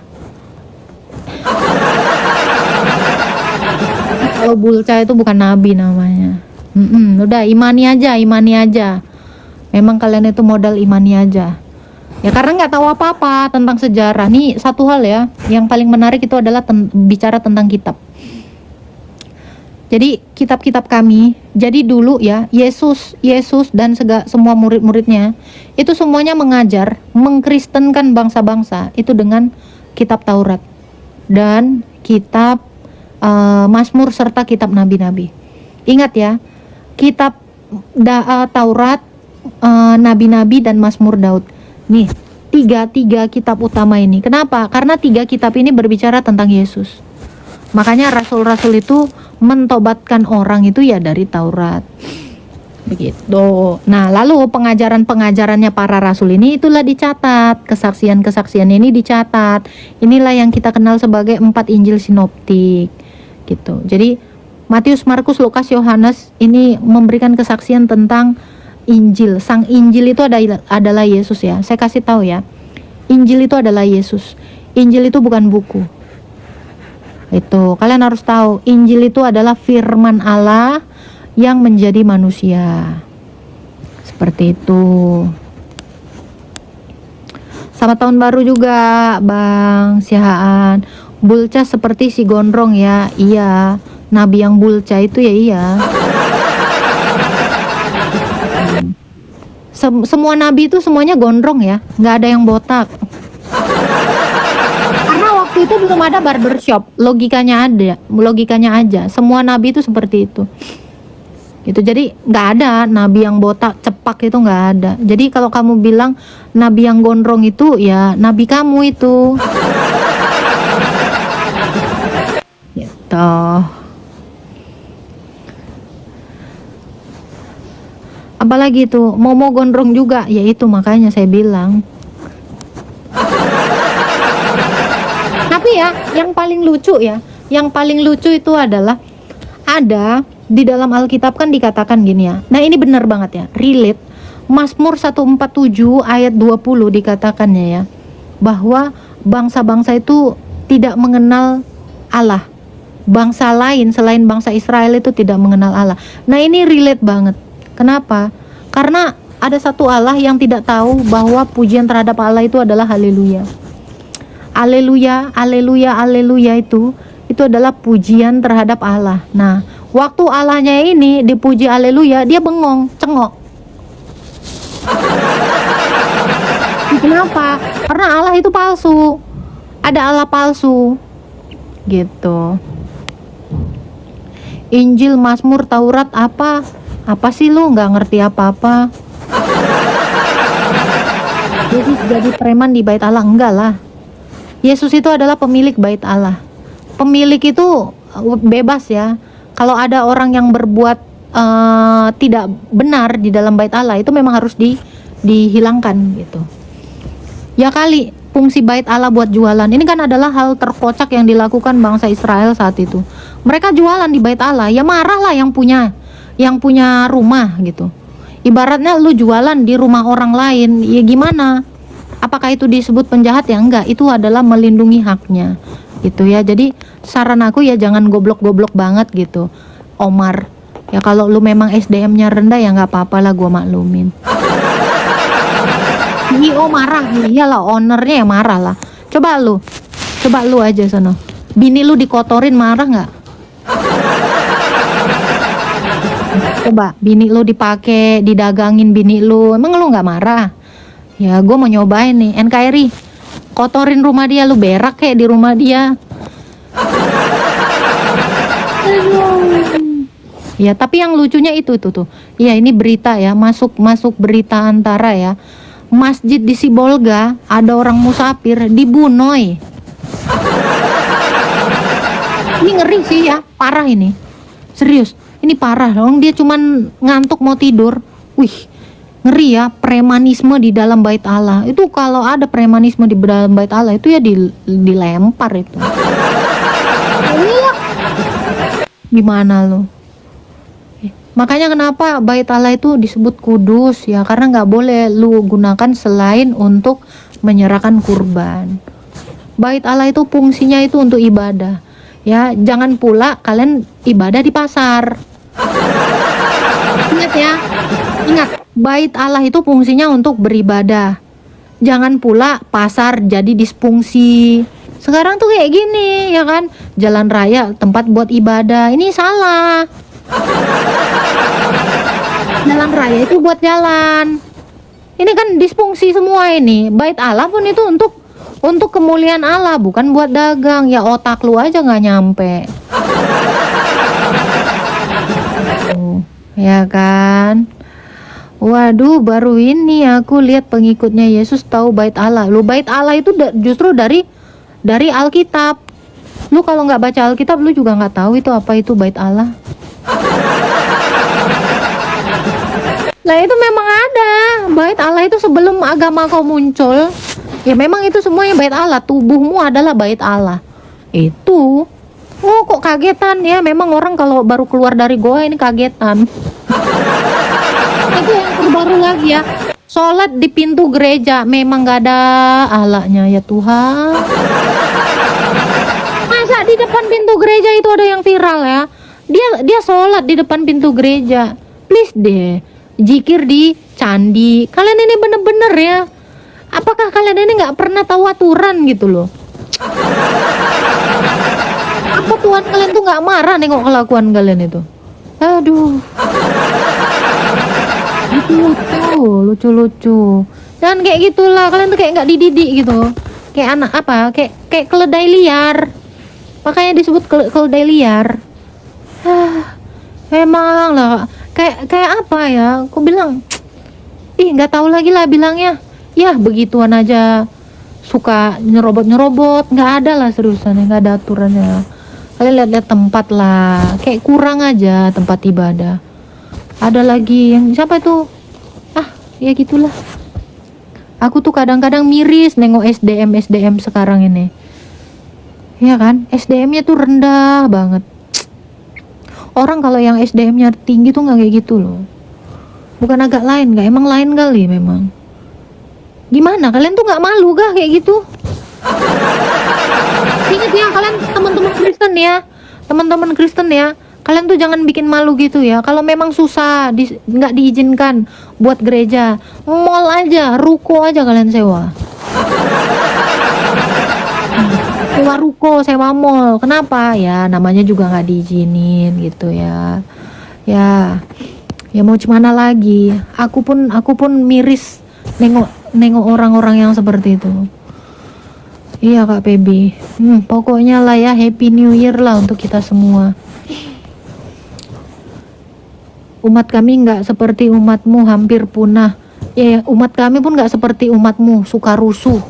Kalau bulca itu bukan nabi namanya. Udah imani aja. Memang kalian itu modal imani aja. Ya karena nggak tahu apa-apa tentang sejarah. Nih satu hal ya, yang paling menarik itu adalah bicara tentang kitab. Jadi kitab-kitab kami, jadi dulu ya Yesus dan semua murid-muridnya itu semuanya mengajar, mengkristenkan bangsa-bangsa itu dengan kitab Taurat dan kitab Mazmur serta kitab nabi-nabi. Ingat ya, kitab Taurat, nabi-nabi dan Mazmur Daud. Nih, tiga kitab utama ini. Kenapa? Karena tiga kitab ini berbicara tentang Yesus. Makanya rasul-rasul itu mentobatkan orang itu ya dari Taurat. Begitu. Nah, lalu pengajaran-pengajarannya para rasul ini itulah dicatat. Kesaksian-kesaksian ini dicatat. Inilah yang kita kenal sebagai 4 Injil sinoptik. Gitu. Jadi Matius, Markus, Lukas, Yohanes ini memberikan kesaksian tentang Injil. Sang Injil itu adalah Yesus ya. Saya kasih tahu ya. Injil itu adalah Yesus. Injil itu bukan buku. Itu kalian harus tahu. Injil itu adalah firman Allah yang menjadi manusia. Seperti itu. Selamat tahun baru juga Bang Sihaan. Bulca seperti si gondrong ya. Iya. Nabi yang bulca itu ya iya. Semua nabi itu semuanya gondrong ya, nggak ada yang botak. Karena waktu itu belum ada barbershop, logikanya aja. Semua nabi itu seperti itu. Gitu, jadi nggak ada nabi yang botak cepak itu nggak ada. Jadi kalau kamu bilang nabi yang gondrong itu ya nabi kamu itu. Gitu. Apalagi itu Momo gondrong juga, yaitu makanya saya bilang. Tapi ya yang paling lucu itu adalah Ada di dalam Alkitab kan dikatakan gini ya. Nah ini benar banget ya, relate. Mazmur 147 ayat 20 dikatakannya ya, bahwa bangsa-bangsa itu tidak mengenal Allah. Bangsa lain selain bangsa Israel itu tidak mengenal Allah. Nah ini relate banget. Kenapa? Karena ada satu Allah yang tidak tahu bahwa pujian terhadap Allah itu adalah haleluya. Haleluya, haleluya, haleluya itu adalah pujian terhadap Allah. Nah, waktu Allahnya ini dipuji haleluya, dia bengong, cengok. Kenapa? Karena Allah itu palsu. Ada Allah palsu. Gitu. Injil, Mazmur, Taurat apa? Apa sih lu nggak ngerti apa-apa? Jadi preman di bait Allah? Enggak lah. Yesus itu adalah pemilik bait Allah. Pemilik itu bebas ya. Kalau ada orang yang berbuat tidak benar di dalam bait Allah, itu memang harus dihilangkan gitu. Ya kali fungsi bait Allah buat jualan. Ini kan adalah hal terkocak yang dilakukan bangsa Israel saat itu. Mereka jualan di bait Allah, ya marahlah yang punya rumah gitu. Ibaratnya lu jualan di rumah orang lain, ya gimana? Apakah itu disebut penjahat? Ya enggak, itu adalah melindungi haknya gitu ya. Jadi saran aku ya jangan goblok-goblok banget gitu, Omar. Ya kalau lu memang SDM-nya rendah ya nggak apa-apa lah, gua maklumin. CEO marah, iyalah ownernya yang marah lah. Coba lu aja sono. Bini lu dikotorin marah nggak? Coba bini lu dipake, didagangin bini lu, emang lu nggak marah? Ya gue mau nyobain nih, NKRI kotorin rumah dia, lu berak kayak di rumah dia. Ya tapi yang lucunya itu tuh. Ya ini berita ya, masuk berita Antara ya. Masjid di Sibolga ada orang musafir dibunuh. Ini ngeri sih ya, parah ini. Serius, ini parah dong. Dia cuman ngantuk mau tidur. Wih, ngeri ya, premanisme di dalam bait Allah. Itu kalau ada premanisme di dalam bait Allah itu ya dilempar itu. Gimana lo? Makanya kenapa bait Allah itu disebut kudus ya, karena nggak boleh lu gunakan selain untuk menyerahkan kurban. Bait Allah itu fungsinya itu untuk ibadah ya, jangan pula kalian ibadah di pasar. Ingat ya, ingat, bait Allah itu fungsinya untuk beribadah, jangan pula pasar jadi disfungsi. Sekarang tuh kayak gini ya kan, jalan raya tempat buat ibadah, ini salah. Jalan raya itu buat jalan, ini kan disfungsi semua. Ini bait Allah pun itu untuk kemuliaan Allah, bukan buat dagang. Ya otak lu aja nggak nyampe. Ya kan. Waduh, baru ini aku lihat pengikutnya Yesus tahu bait Allah. Lu bait Allah itu justru dari Alkitab. Lu kalau nggak baca Alkitab lu juga nggak tahu itu bait Allah. Nah itu memang ada bait Allah itu sebelum agama kau muncul. Ya memang itu semuanya bait Allah. Tubuhmu adalah bait Allah. Itu. Oh kok kagetan ya. Memang orang kalau baru keluar dari goa ini kagetan. Itu yang terbaru lagi ya. Sholat di pintu gereja memang gak ada Allahnya ya Tuhan. Masa di depan pintu gereja itu ada yang viral ya. Dia sholat di depan pintu gereja. Please deh. Zikir di candi. Kalian ini bener-bener ya. Apakah kalian ini nggak pernah tahu aturan gitu loh? Apa Tuhan kalian tuh nggak marah nengok kelakuan kalian itu? Aduh. Lucu-lucu. Dan kayak gitulah, kalian tuh kayak nggak dididik gitu. Kayak anak apa? Kayak keledai liar. Makanya disebut keledai liar. Memang lah. Kayak apa ya? Aku bilang, nggak tahu lagi lah bilangnya. Ya begituan aja, suka nyerobot, nggak ada lah seriusan, nggak ada aturannya. Kalian lihat-lihat tempat lah, kayak kurang aja tempat ibadah. Ada lagi yang siapa itu? Ya gitulah. Aku tuh kadang-kadang miris nengok SDM sekarang ini. Ya kan, SDM-nya tuh rendah banget. Orang kalau yang SDM-nya tinggi tuh nggak kayak gitu loh. Bukan agak lain nggak? Emang lain kali memang. Gimana? Kalian tuh nggak malu gak kayak gitu? Ingat ya kalian teman-teman Kristen ya. Teman-teman Kristen ya. Kalian tuh jangan bikin malu gitu ya. Kalau memang susah, nggak diizinkan buat gereja, mall aja, ruko aja kalian sewa. Sewa ruko, sewa mall. Kenapa? Ya namanya juga nggak diizinin gitu ya. Ya mau gimana lagi. Aku pun miris nengok orang-orang yang seperti itu. Iya Kak Pebi. Pokoknya lah ya, Happy New Year lah untuk kita semua. Umat kami nggak seperti umatmu hampir punah. Ya umat kami pun nggak seperti umatmu suka rusuh.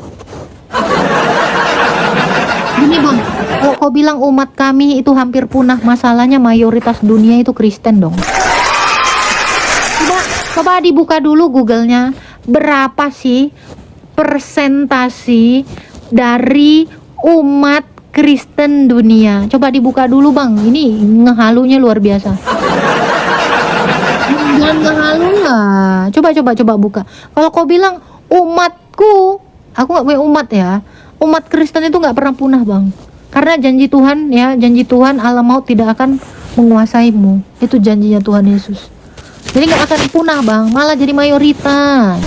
Gini bang, kalau kau bilang umat kami itu hampir punah, masalahnya mayoritas dunia itu Kristen dong. Coba dibuka dulu Google-nya, berapa sih persentasi dari umat Kristen dunia? Coba dibuka dulu bang, ini ngehalunya luar biasa. Jangan ngehalu lah. Coba buka. Kalau kau bilang umatku, aku nggak punya umat ya. Umat Kristen itu nggak pernah punah bang, karena janji Tuhan ya, janji Tuhan alam maut tidak akan menguasaimu. Itu janjinya Tuhan Yesus. Jadi nggak akan punah bang, malah jadi mayoritas.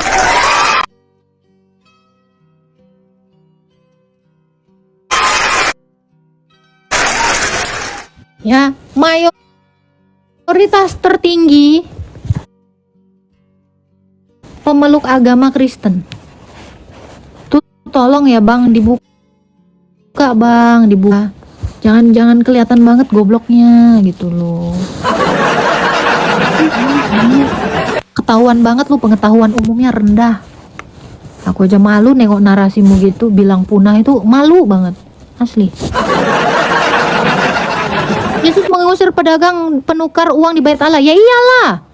Ya, mayoritas tertinggi pemeluk agama Kristen. Tuh tolong ya bang, dibuka bang, dibuka. Jangan kelihatan banget gobloknya gitu loh. Ketahuan banget lu, pengetahuan umumnya rendah. Aku aja malu nengok narasimu gitu, bilang punah itu malu banget, asli. Yesus mengusir pedagang penukar uang di bait Allah. Ya iyalah,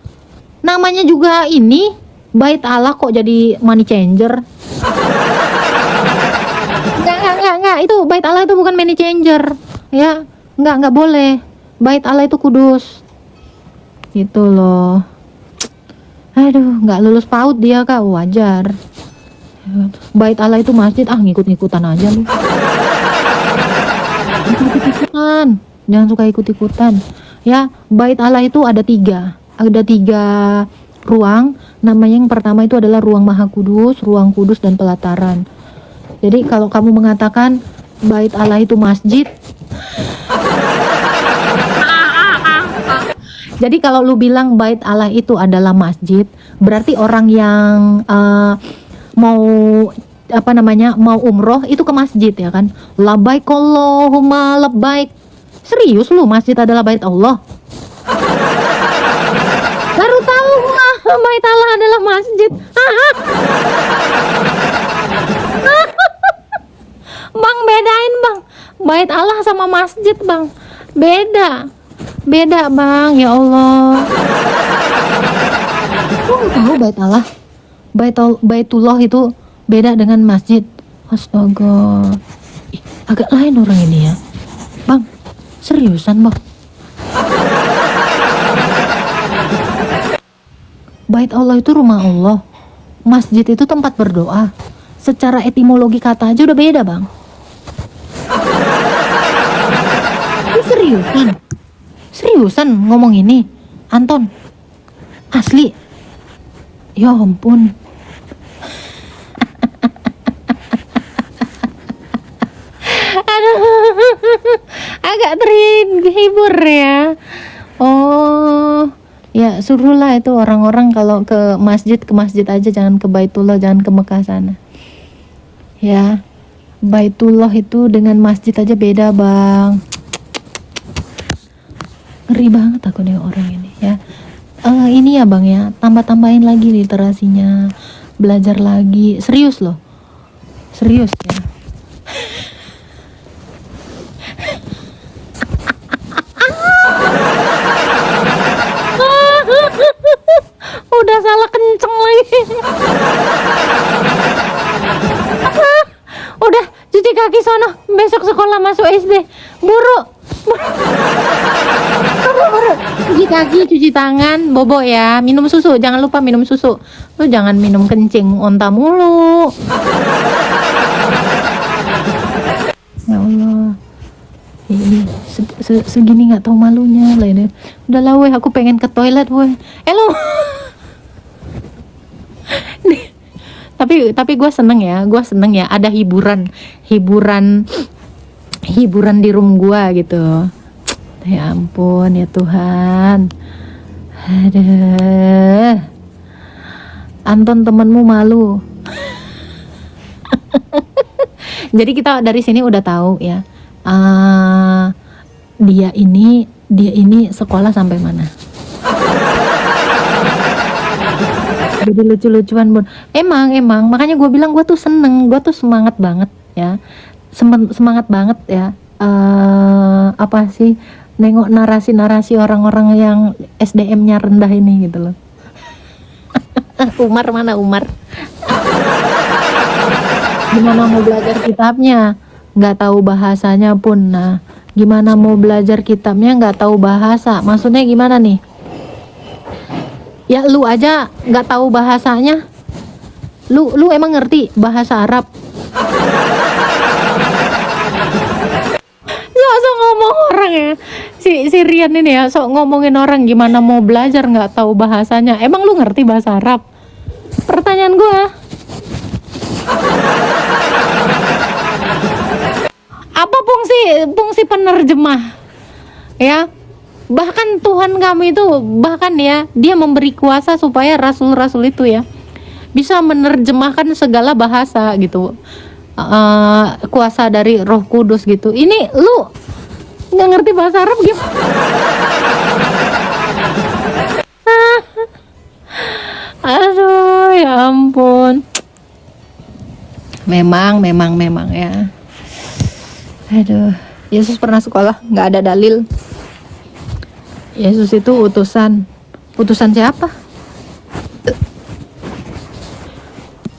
namanya juga ini bait Allah, kok jadi money changer? Enggak, itu bait Allah itu bukan money changer ya. Enggak boleh, bait Allah itu kudus gitu loh. Aduh, nggak lulus PAUD dia kak, wajar. Bait Allah itu masjid, ngikut-ngikutan aja lu. Ikut-ikutan, jangan suka ikut-ikutan ya. Bait Allah itu ada tiga ruang. Namanya yang pertama itu adalah ruang Maha Kudus, ruang kudus, dan pelataran. Jadi kalau kamu mengatakan bait Allah itu masjid, jadi kalau lu bilang bait Allah itu adalah masjid, berarti orang yang mau mau umroh itu ke masjid ya kan? Labbaik Allahumma labbaik. Serius lu, masjid adalah bait Allah? Baru tahu mah bait Allah adalah masjid. Bang, bedain bang, bait Allah sama masjid bang, beda bang, ya Allah. Kok tahu bait Allah, baitullah itu beda dengan masjid? Astaga, agak lain orang ini ya bang, seriusan bang. Bait Allah itu rumah Allah, masjid itu tempat berdoa. Secara etimologi kata aja udah beda bang. Ini seriusan ngomong ini Anton, asli. Ya ampun. Aduh, agak terhibur ya. Oh ya, suruhlah itu orang-orang kalau ke masjid aja, jangan ke Baitullah, jangan ke Mekah sana ya. Baitullah itu dengan masjid aja beda bang. Ngeri banget aku nih orang ini ya. Ini ya bang ya, tambahin lagi literasinya, belajar lagi, serius loh, serius ya. Udah salah kenceng lagi. Udah cuci kaki sono, besok sekolah masuk SD. Buru. lagi cuci tangan, bobo ya. Minum susu, jangan lupa minum susu. Lu jangan minum kencing onta mulu. Ya Allah. Ih, segini nggak tahu malunya lah ini. Udah lah weh, aku pengen ke toilet weh. Lu. tapi gue seneng ya, ada hiburan di room gue gitu. Ya ampun ya Tuhan. Aduh, Anton temenmu malu. Jadi kita dari sini udah tahu ya, dia ini sekolah sampai mana. Jadi lucu-lucuan Bun. Emang makanya gue bilang gue tuh seneng, gue tuh semangat banget ya, semangat banget ya. Apa sih, nengok narasi orang-orang yang SDM-nya rendah ini gitu loh. Umar mana Umar? Gimana mau belajar kitabnya nggak tahu bahasanya pun. Nah, gimana mau belajar kitabnya nggak tahu bahasa? Maksudnya gimana nih? Ya lu aja nggak tahu bahasanya, lu emang ngerti bahasa Arab? Sok ngomong orang ya, si Rian ini ya, sok ngomongin orang gimana mau belajar nggak tahu bahasanya. Emang lu ngerti bahasa Arab? Pertanyaan gua. Apa fungsi penerjemah ya? Bahkan Tuhan kami itu bahkan ya, dia memberi kuasa supaya rasul-rasul itu ya bisa menerjemahkan segala bahasa gitu. Kuasa dari Roh Kudus gitu. Ini lu nggak ngerti bahasa Arab gimana? Aduh ya ampun. Memang ya. Aduh, Yesus pernah sekolah, nggak ada dalil. Yesus itu utusan siapa?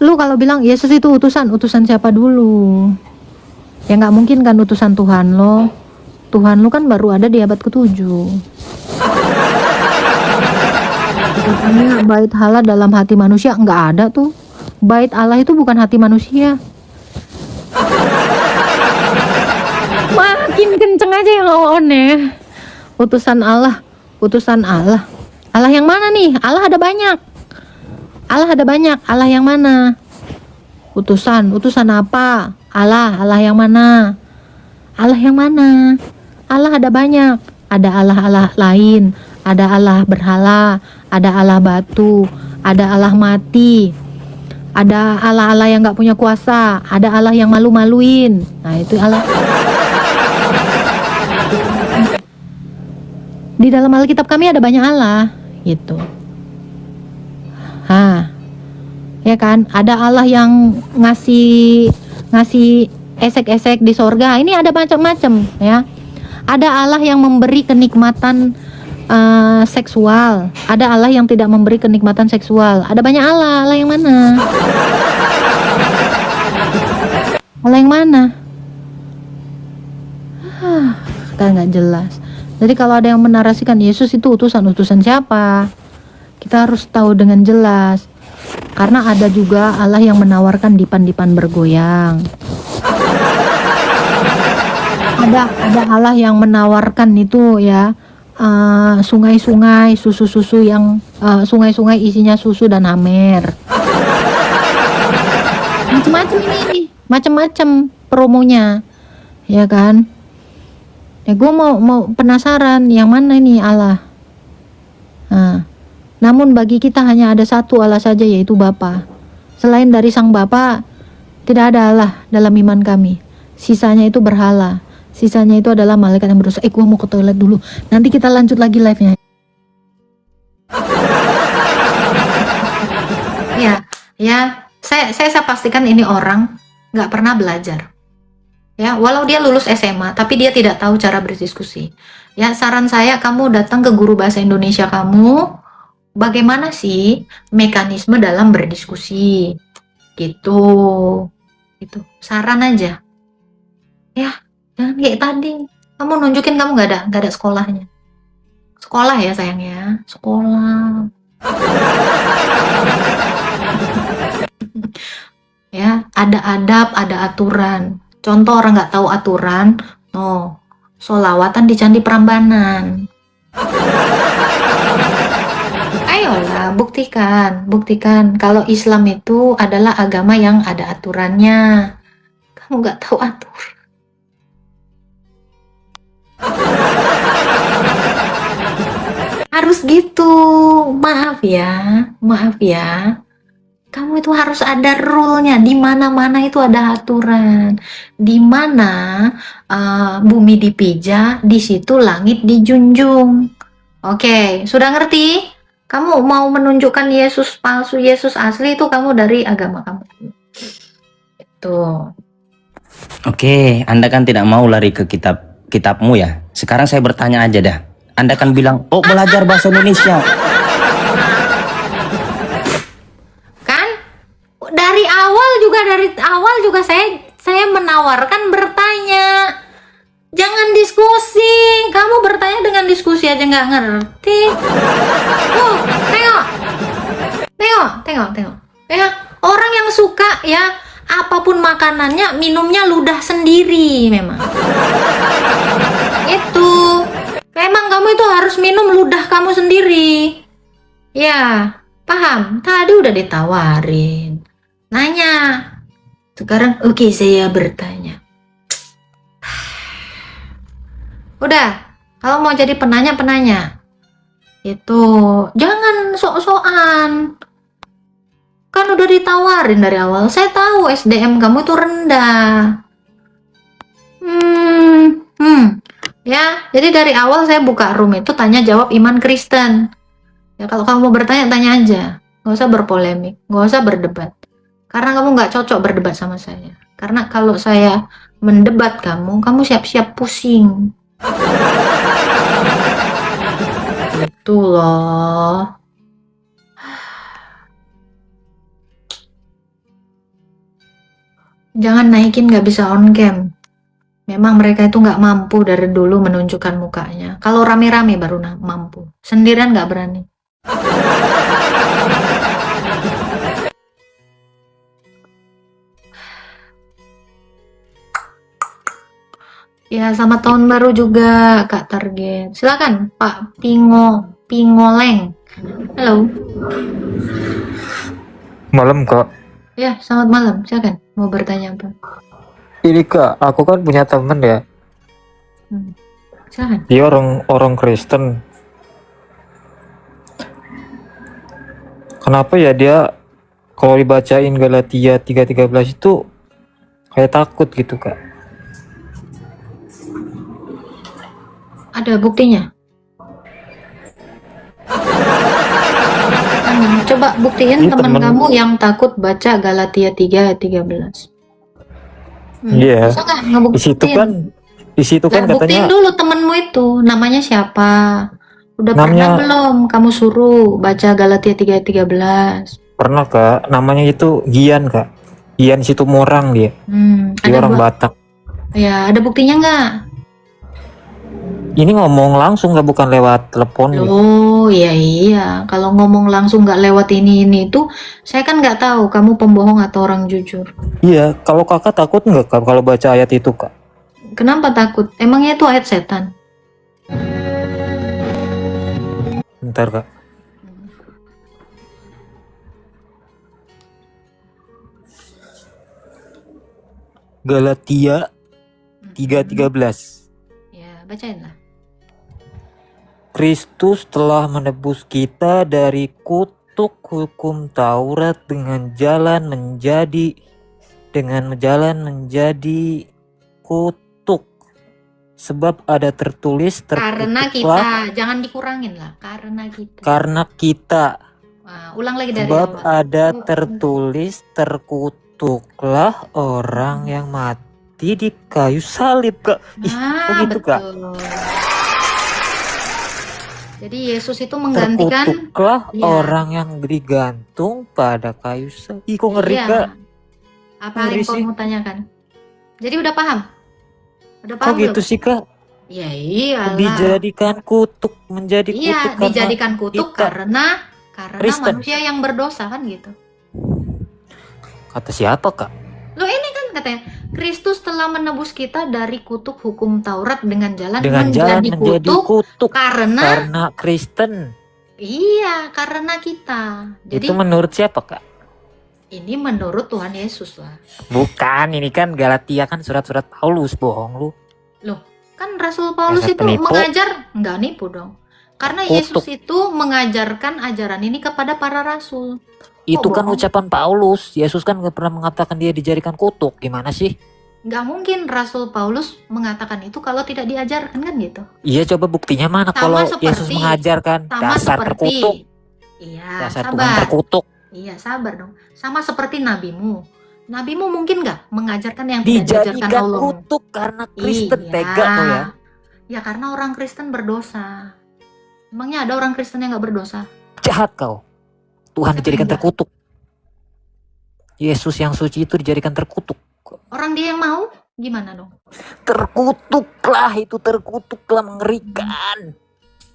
Lu kalau bilang Yesus itu utusan siapa dulu? Ya nggak mungkin kan utusan Tuhan lo. Tuhan lu kan baru ada di abad ke-7. Katanya bait Allah dalam hati manusia, nggak ada tuh. Bait Allah itu bukan hati manusia. Makin kenceng aja yang on ya. Utusan Allah. Allah yang mana nih? Allah ada banyak. Allah yang mana? Utusan apa? Allah yang mana? Allah ada banyak. Ada Allah lain, ada Allah berhala, ada Allah batu, ada Allah mati, ada Allah yang nggak punya kuasa, ada Allah yang malu-maluin. Nah itu Allah. Di dalam Alkitab kami ada banyak Allah gitu. Ya kan, ada Allah yang ngasih esek-esek di sorga. Ini ada macam-macam ya. Ada Allah yang memberi kenikmatan seksual. Ada Allah yang tidak memberi kenikmatan seksual. Ada banyak Allah. Allah yang mana? Allah yang mana? Kan nggak jelas. Jadi kalau ada yang menarasikan Yesus itu utusan siapa? Kita harus tahu dengan jelas. Karena ada juga Allah yang menawarkan dipan-dipan bergoyang. Ada Allah yang menawarkan itu ya, sungai-sungai, susu-susu yang sungai-sungai isinya susu dan amer. Macam-macam ini, macam-macam promonya, ya kan? Ya gue mau penasaran yang mana ini Allah. Namun bagi kita hanya ada satu Allah saja, yaitu Bapa. Selain dari Sang Bapa tidak ada Allah dalam iman kami. Sisanya itu berhala. Sisanya itu adalah malaikat yang berdosa. Gue mau ke toilet dulu. Nanti kita lanjut lagi live-nya. Ya, saya pastikan ini orang nggak pernah belajar. Ya, walau dia lulus SMA, tapi dia tidak tahu cara berdiskusi. Ya, saran saya kamu datang ke guru bahasa Indonesia kamu. Bagaimana sih mekanisme dalam berdiskusi? Gitu. Saran aja. Ya, jangan kayak tadi. Kamu nunjukin kamu nggak ada sekolahnya. Sekolah ya sayangnya, sekolah. Ya, ada adab, ada aturan. Contoh orang nggak tahu aturan, no, sholawatan di Candi Prambanan. Ayolah, buktikan, buktikan kalau Islam itu adalah agama yang ada aturannya. Kamu nggak tahu aturan. Harus gitu, maaf ya, maaf ya. Kamu itu harus ada rule-nya. Di mana-mana itu ada aturan. Di mana bumi dipijak, di situ langit dijunjung. Oke, sudah ngerti? Kamu mau menunjukkan Yesus palsu, Yesus asli itu kamu dari agama kamu. Itu. Oke, Anda kan tidak mau lari ke kitabmu ya. Sekarang saya bertanya aja dah. Anda kan bilang, oh belajar bahasa Indonesia. Kan dari awal juga saya menawarkan bertanya. Jangan diskusi. Kamu bertanya dengan diskusi aja nggak ngerti. Tengok. Ya, orang yang suka ya apapun makanannya minumnya ludah sendiri memang. Itu. Memang kamu itu harus minum ludah kamu sendiri. Ya, paham? Tadi udah ditawarin. Nanya. Sekarang oke, saya bertanya. Udah, kalau mau jadi penanya. Itu, jangan sok-sokan. Kan udah ditawarin dari awal. Saya tahu SDM kamu itu rendah. Ya, jadi dari awal saya buka room itu tanya jawab iman Kristen. Ya kalau kamu mau bertanya, tanya aja. Nggak usah berpolemik, nggak usah berdebat. Karena kamu nggak cocok berdebat sama saya. Karena kalau saya mendebat kamu siap-siap pusing. Itu loh. Jangan naikin nggak bisa on cam. Memang mereka itu nggak mampu dari dulu menunjukkan mukanya. Kalau rame-rame baru mampu. Sendirian nggak berani. Ya, selamat tahun baru juga Kak Target. Silakan Pak Pingoleng. Halo. Malam Kak. Ya, selamat malam. Silakan. Mau bertanya apa? Ini Kak, aku kan punya temen ya. Silakan. Dia orang Kristen. Kenapa ya dia kalau dibacain Galatia 3:13 itu kayak takut gitu Kak? Ada buktinya? Coba buktiin teman kamu yang takut baca Galatia 3:13. Iya. Bisa nggak ngebuktiin? Di situ kan katanya. Buktiin dulu temenmu itu namanya siapa? Udah pernah Namanya belum kamu suruh baca Galatia 3:13? pernah Kak, namanya itu Gian Kak. Gian Situmorang dia. Dia orang Batak. Ya, ada buktinya nggak? Ini ngomong langsung nggak, bukan lewat telepon. Oh iya, kalau ngomong langsung nggak lewat ini itu, saya kan nggak tahu kamu pembohong atau orang jujur. Iya, kalau Kakak takut nggak Kak kalau baca ayat itu Kak? Kenapa takut? Emangnya itu ayat setan? Bentar Kak. Galatia 3:13. Ya, bacain lah. Kristus telah menebus kita dari kutuk hukum Taurat dengan jalan menjadi kutuk. Sebab ada tertulis Karena kita, jangan dikurangin lah. Karena kita. Nah, ulang lagi dari Sebab awal. ada tertulis terkutuklah orang yang mati di kayu salib Kak. Begitu betul. Kak. Jadi Yesus itu menggantikan terkutuklah orang yang digantung pada kayu salib. Kok ngeri Kak. Apa yang kau mau tanyakan? Jadi udah paham? Udah Kok paham gitu belum? sih Kak? Ya iyalah. Dijadikan kutuk, menjadi kutuk Iya, karena dijadikan kutuk kita karena Kristen. manusia yang berdosa kan gitu. Kata siapa, Kak? Loh ini kan katanya Kristus telah menebus kita dari kutuk hukum Taurat dengan jalan Dengan jalan menjadi menjadi kutuk kutuk karena Kristen. iya, karena kita. Itu Jadi menurut siapa, Kak? ini menurut Tuhan Yesus lah. Bukan, ini kan Galatia, kan surat-surat Paulus, bohong lu. Loh, kan Rasul Paulus Dasar itu penipu. mengajar, enggak nipu dong. Karena Yesus Kutuk. itu mengajarkan ajaran ini kepada para rasul. Itu kan bohong? ucapan Paulus. Yesus kan gak pernah mengatakan dia dijadikan kutuk. Gimana sih? Nggak mungkin Rasul Paulus mengatakan itu kalau tidak diajarkan kan gitu. Iya, coba buktinya mana Sama kalau seperti- Yesus mengajarkan Sama dasar seperti terkutuk, iya, dasar Tuhan sabar. terkutuk. Iya, sabar dong. Sama seperti nabimu. Nabimu mungkin nggak mengajarkan yang tidak diajarkan Dijadikan Allah. kutuk karena Kristen. Iya. Tega tuh ya. Ya karena orang Kristen berdosa. Emangnya ada orang Kristen yang nggak berdosa? Jahat kau. Tuhan Siapa dijadikan yang jahat? terkutuk. Yesus yang suci itu dijadikan terkutuk. Orang dia yang mau? Gimana dong? Terkutuklah, itu terkutuklah, mengerikan.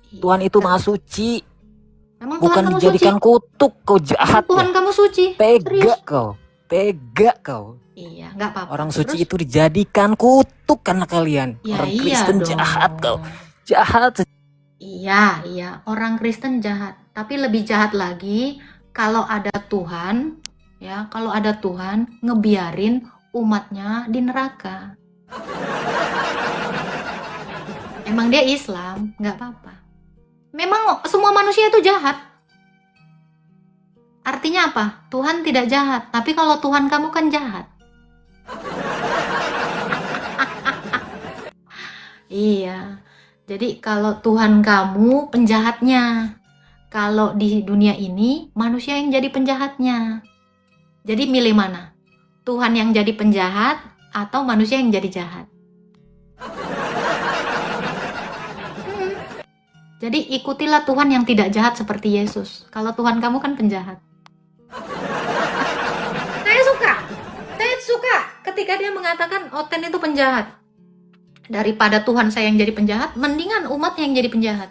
Iya, Tuhan itu maha suci. Emang Bukan Tuhan kamu dijadikan suci? kutuk. Kau jahat Emang Tuhan ya. kamu suci? Tega Serius? kau. Tega kau. Iya, nggak apa-apa. Orang suci Terus? itu dijadikan kutuk karena kalian. Ya Orang iya Kristen dong. jahat kau. Jahat. Iya, orang Kristen jahat. Tapi lebih jahat lagi kalau ada Tuhan, ya, kalau ada Tuhan ngebiarin umatnya di neraka. Emang dia Islam, nggak apa-apa. Memang semua manusia itu jahat. Artinya apa? Tuhan tidak jahat, tapi kalau Tuhan kamu kan jahat. Iya. Jadi kalau Tuhan kamu penjahatnya. Kalau di dunia ini manusia yang jadi penjahatnya. Jadi milih mana? Tuhan yang jadi penjahat atau manusia yang jadi jahat? Jadi ikutilah Tuhan yang tidak jahat seperti Yesus. Kalau Tuhan kamu kan penjahat. Saya suka ketika dia mengatakan Oten itu penjahat. Daripada Tuhan saya yang jadi penjahat, mendingan umat yang jadi penjahat.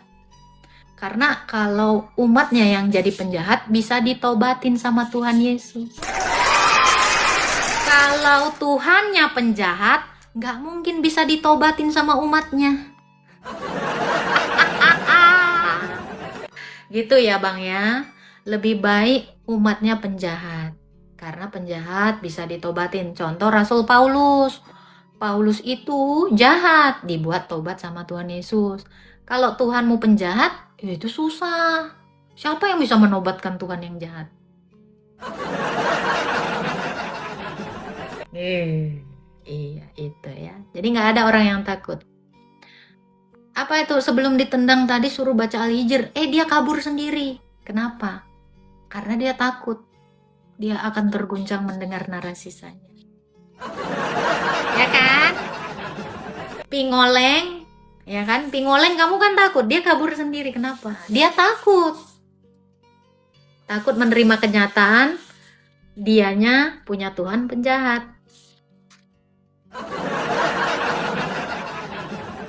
Karena kalau umatnya yang jadi penjahat, bisa ditobatin sama Tuhan Yesus. Kalau Tuhannya penjahat, nggak mungkin bisa ditobatin sama umatnya. Gitu ya Bang ya. Lebih baik umatnya penjahat. Karena penjahat bisa ditobatin. Contoh Rasul Paulus. Paulus itu jahat, dibuat tobat sama Tuhan Yesus. Kalau Tuhanmu penjahat, ya itu susah. Siapa yang bisa menobatkan Tuhan yang jahat? Iya itu ya. Jadi nggak ada orang yang takut. Apa itu sebelum ditendang tadi suruh baca Al-Hijr, dia kabur sendiri. Kenapa? Karena dia takut. Dia akan terguncang mendengar narasi saya. Ya kan? Pingoleng, ya kan? Pingoleng kamu kan takut, dia kabur sendiri. Kenapa? Dia takut. Takut menerima kenyataan dianya punya Tuhan penjahat.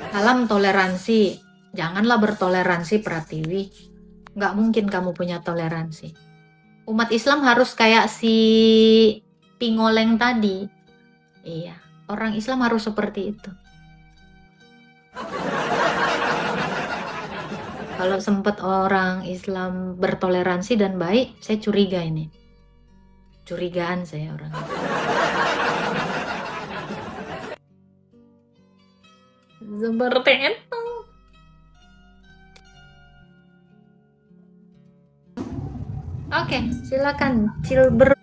Salam toleransi. Janganlah bertoleransi Pratiwi. Nggak mungkin kamu punya toleransi. Umat Islam harus kayak si Pingoleng tadi. Iya, orang Islam harus seperti itu. Kalau sempat orang Islam bertoleransi dan baik, saya curiga ini. Curigaan saya orang. Seperti itu. Oke, silakan Cilber.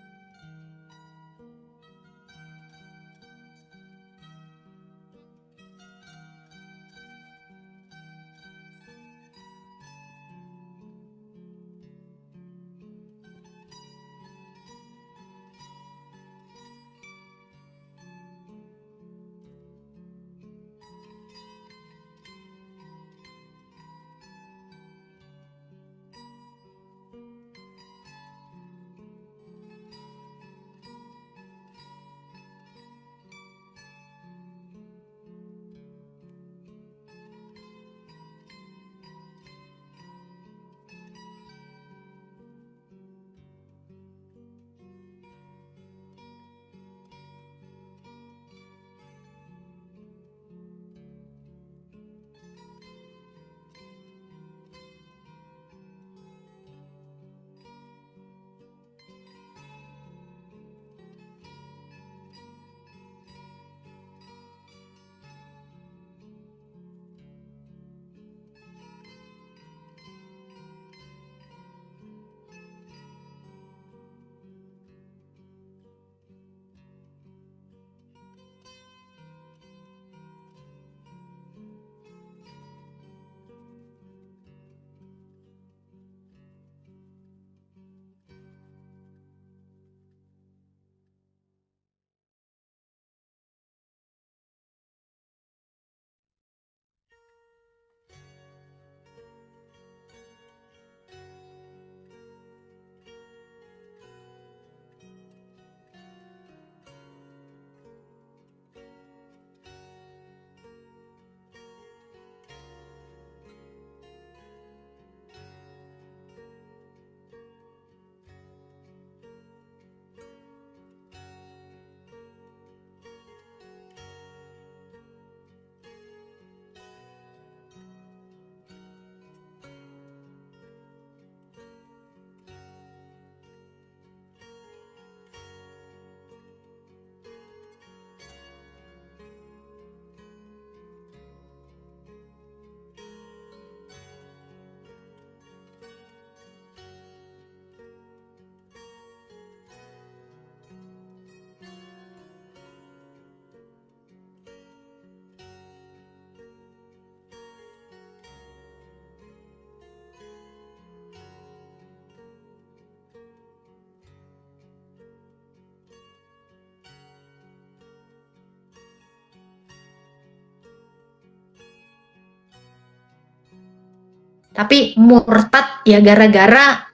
Tapi murtad ya gara-gara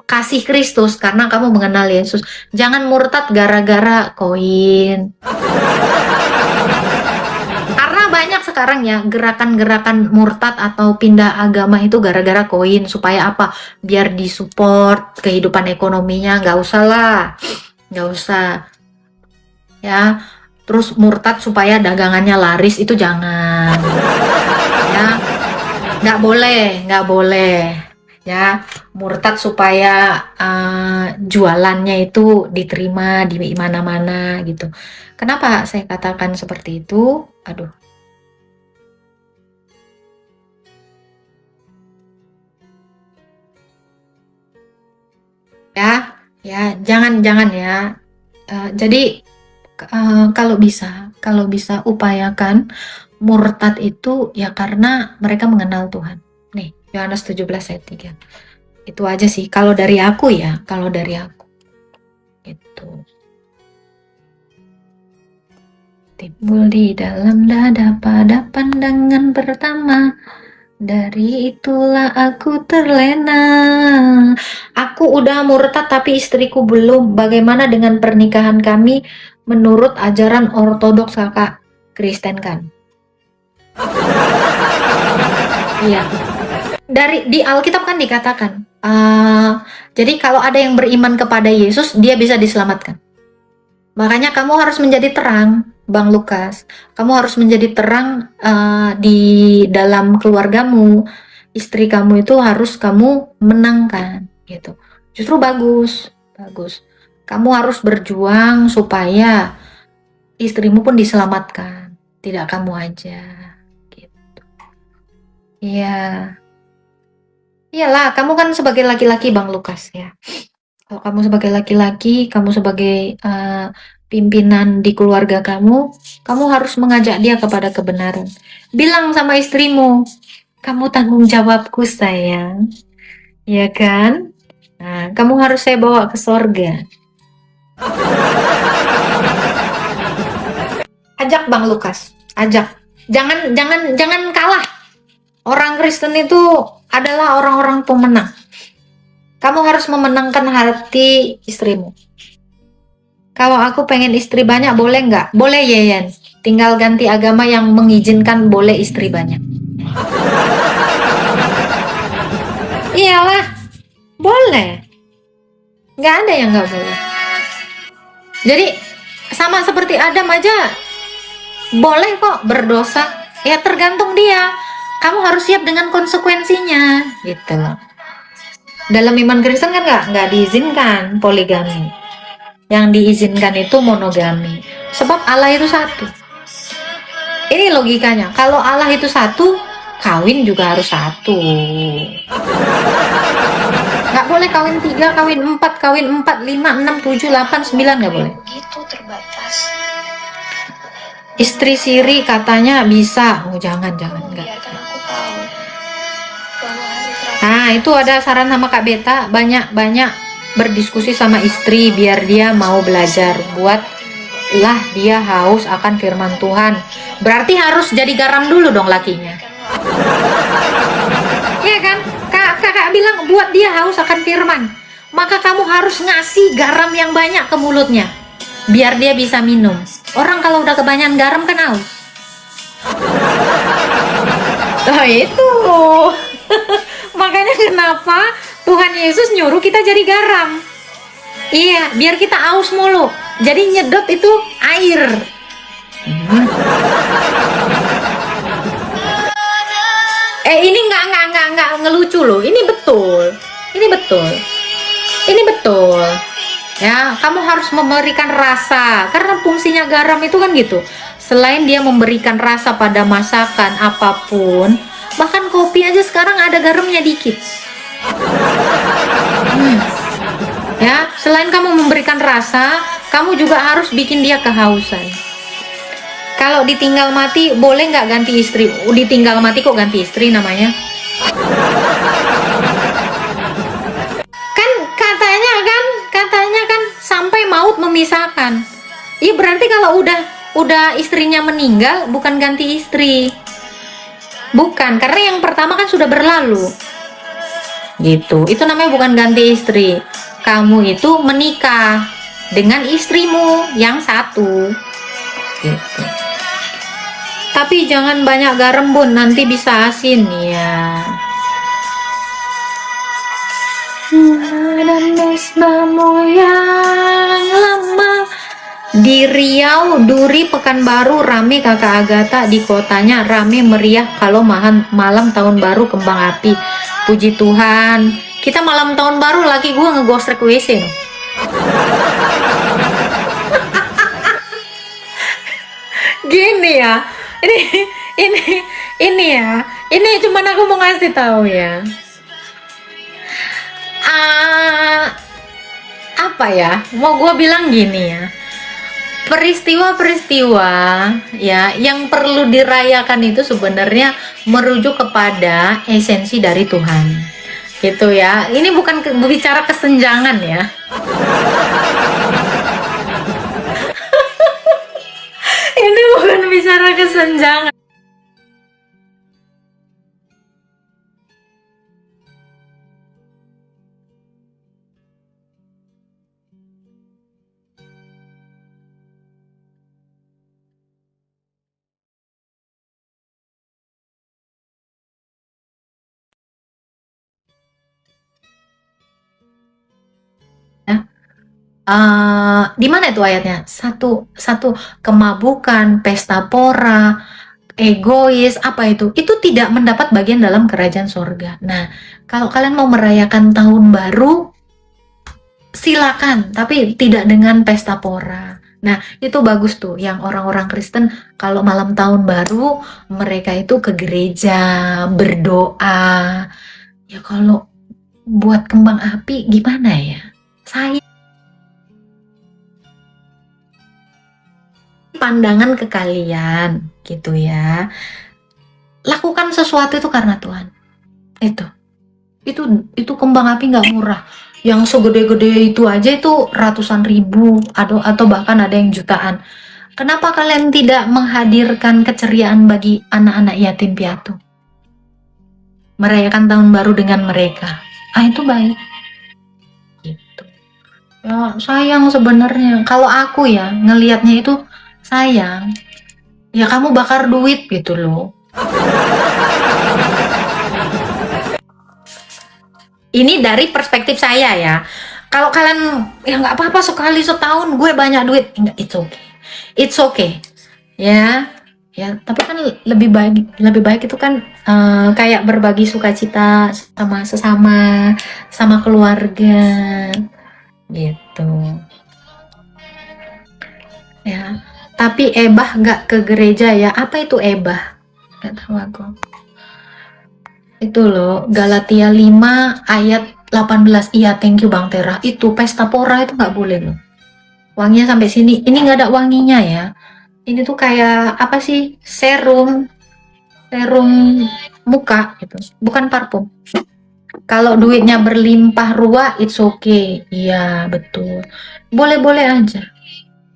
kasih Kristus karena kamu mengenal Yesus. Jangan murtad gara-gara koin. Karena banyak sekarang ya gerakan-gerakan murtad atau pindah agama itu gara-gara koin. Supaya apa? Biar disupport kehidupan ekonominya. Nggak usah lah. Nggak usah. Ya. Terus murtad supaya dagangannya laris itu jangan. Ya. Nggak boleh. Ya, murtad supaya jualannya itu diterima di mana-mana gitu. Kenapa saya katakan seperti itu? Aduh. Ya, jangan ya. Jadi kalau bisa upayakan murtad itu ya karena mereka mengenal Tuhan. Nih, Yohanes 17 ayat 3. Itu aja sih kalau dari aku ya, Gitu. Timbul di dalam dada pada pandangan pertama. Dari itulah aku terlena. Aku udah murtad tapi istriku belum. Bagaimana dengan pernikahan kami menurut ajaran ortodoks kakak Kristen kan? Iya. Di Alkitab kan dikatakan, jadi kalau ada yang beriman kepada Yesus, dia bisa diselamatkan. Makanya kamu harus menjadi terang, Bang Lukas. Kamu harus menjadi terang di dalam keluargamu. Istri kamu itu harus kamu menangkan, gitu. Justru bagus. Kamu harus berjuang supaya istrimu pun diselamatkan, tidak kamu aja, gitu. Iya. Iyalah, kamu kan sebagai laki-laki Bang Lukas ya. Kalau kamu sebagai laki-laki, kamu sebagai pimpinan di keluarga kamu harus mengajak dia kepada kebenaran. Bilang sama istrimu, kamu tanggung jawabku sayang. Ya kan? Nah, kamu harus saya bawa ke sorga. Ajak Bang Lukas, ajak. Jangan kalah. Orang Kristen itu adalah orang-orang pemenang. Kamu harus memenangkan hati istrimu. Kalau aku pengen istri banyak, boleh nggak? Boleh ya, Yan. Tinggal ganti agama yang mengizinkan boleh istri banyak. Iyalah, boleh. Nggak ada yang nggak boleh. Jadi, sama seperti Adam aja, boleh kok berdosa. Ya tergantung dia. Kamu harus siap dengan konsekuensinya, gitu loh. Dalam iman Kristen kan nggak diizinkan poligami. Yang diizinkan itu monogami. Sebab Allah itu satu. Ini logikanya. Kalau Allah itu satu, kawin juga harus satu. Nggak boleh kawin 3, kawin 4, 5, 6, 7, 8, 9 nggak boleh. Begitu terbatas. Istri siri katanya bisa. Oh jangan enggak. Biarkan aku tahu bahwa hari terakhir Nah, itu ada saran sama Kak Beta, banyak berdiskusi sama istri biar dia mau belajar buat lah dia haus akan firman Tuhan. Berarti harus jadi garam dulu dong lakinya. Iya kan? Kakak bilang buat dia haus akan firman. Maka kamu harus ngasih garam yang banyak ke mulutnya biar dia bisa minum. Orang kalau udah kebanyakan garam kan haus. Oh itu. Makanya kenapa Tuhan Yesus nyuruh kita jadi garam. Iya, biar kita aus mulu. Jadi nyedot itu air. Ini nggak ngelucu loh. Ini betul. Ya, kamu harus memberikan rasa. Karena fungsinya garam itu kan gitu. Selain dia memberikan rasa pada masakan apapun, bahkan kopi aja sekarang ada garamnya dikit. Ya, selain kamu memberikan rasa, kamu juga harus bikin dia kehausan. Kalau ditinggal mati, boleh nggak ganti istri? Ditinggal mati kok ganti istri namanya? Kan katanya kan sampai maut memisahkan. Iya berarti kalau udah istrinya meninggal bukan ganti istri. Bukan, karena yang pertama kan sudah berlalu. Gitu. Itu namanya bukan ganti istri. Kamu itu menikah dengan istrimu yang satu. Gitu. Tapi jangan banyak garam bun, nanti bisa asin ya. Dan mesbamu yang lama di Riau, Duri, Pekanbaru rame kakak Agatha di kotanya rame meriah kalau malam tahun baru kembang api. Puji Tuhan. Kita malam tahun baru laki gua ngegosrek WC. Gini ya. Ini ya. Ini cuman aku mau ngasih tahu ya. Apa ya? Mau gua bilang gini ya. Peristiwa-peristiwa ya yang perlu dirayakan itu sebenarnya merujuk kepada esensi dari Tuhan gitu ya. Ini bukan bicara kesenjangan ya. Ini bukan bicara kesenjangan. Di mana itu ayatnya? Satu kemabukan, pesta pora, egois, apa itu? Itu tidak mendapat bagian dalam kerajaan sorga. Nah, kalau kalian mau merayakan tahun baru, silakan, tapi tidak dengan pesta pora. Nah, itu bagus tuh, yang orang-orang Kristen kalau malam tahun baru mereka itu ke gereja berdoa. Ya kalau buat kembang api gimana ya? Saya pandangan ke kalian gitu ya. Lakukan sesuatu itu karena Tuhan. Itu kembang api nggak murah. Yang segede-gede itu aja itu ratusan ribu atau bahkan ada yang jutaan. Kenapa kalian tidak menghadirkan keceriaan bagi anak-anak yatim piatu? Merayakan tahun baru dengan mereka. Itu baik. Gitu. Ya, sayang sebenarnya. Kalau aku ya ngelihatnya itu sayang. Ya kamu bakar duit gitu loh. Ini dari perspektif saya ya. Kalau kalian ya nggak apa-apa sekali setahun gue banyak duit, enggak, it's okay, ya. Tapi kan lebih baik itu kan kayak berbagi sukacita sama sesama, sama keluarga, gitu. Ya. Tapi ebah nggak ke gereja ya? Apa itu ebah? Nggak tahu aku. Itu loh, Galatia 5 ayat 18. Iya, thank you Bang Tera. Itu pesta pora itu nggak boleh loh. Wanginya sampai sini. Ini nggak ada wanginya ya. Ini tuh kayak apa sih? Serum muka gitu. Bukan parfum. Kalau duitnya berlimpah ruah, it's okay. Iya, betul. Boleh-boleh aja.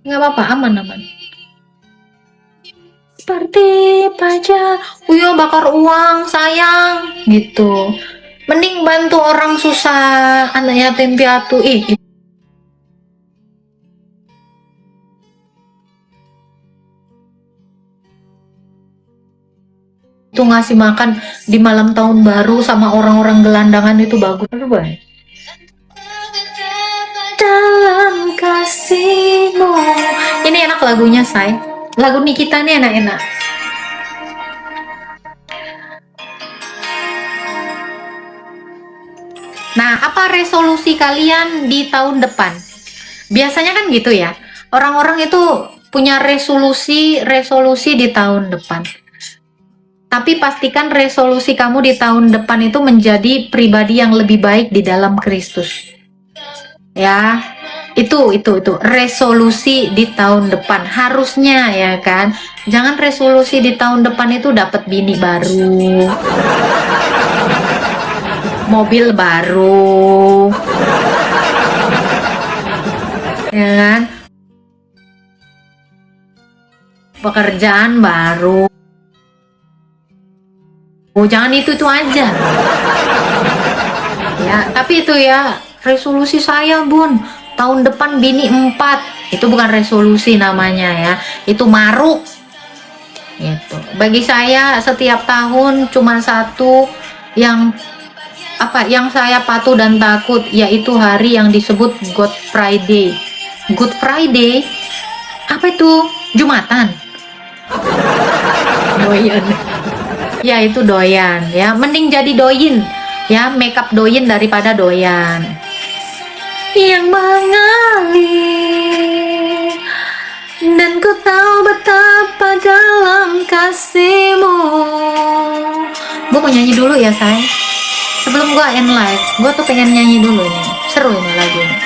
Nggak apa-apa, aman-aman. Seperti pajak, bakar uang, sayang, gitu. Mending bantu orang susah, anak yatim piatu. Itu ngasih makan di malam tahun baru sama orang-orang gelandangan itu bagus. Itu baik. Dalam kasihmu. Ini enak lagunya, say. Lagu Nikita nih enak-enak. Nah, apa resolusi kalian di tahun depan? Biasanya kan gitu ya. Orang-orang itu punya resolusi di tahun depan. Tapi pastikan resolusi kamu di tahun depan itu menjadi pribadi yang lebih baik di dalam Kristus. Ya. Itu resolusi di tahun depan harusnya ya kan. Jangan resolusi di tahun depan itu dapat bini baru, mobil baru, ya kan, pekerjaan baru, Oh, jangan itu aja. Ya, tapi itu ya resolusi saya, Bun. Tahun depan bini 4. Itu bukan resolusi namanya ya. Itu maruk. Gitu. Bagi saya setiap tahun cuma satu yang yang saya patuh dan takut, yaitu hari yang disebut Good Friday. Good Friday? Apa itu? Jumatan. Doyan. Ya itu doyan ya, mending jadi doyin ya, makeup doyin daripada doyan yang mengalir. Dan ku tahu betapa dalam kasihmu. Gue mau nyanyi dulu ya, say. Sebelum gue end live, gue tuh pengen nyanyi dulu nih. Seru ini lagunya.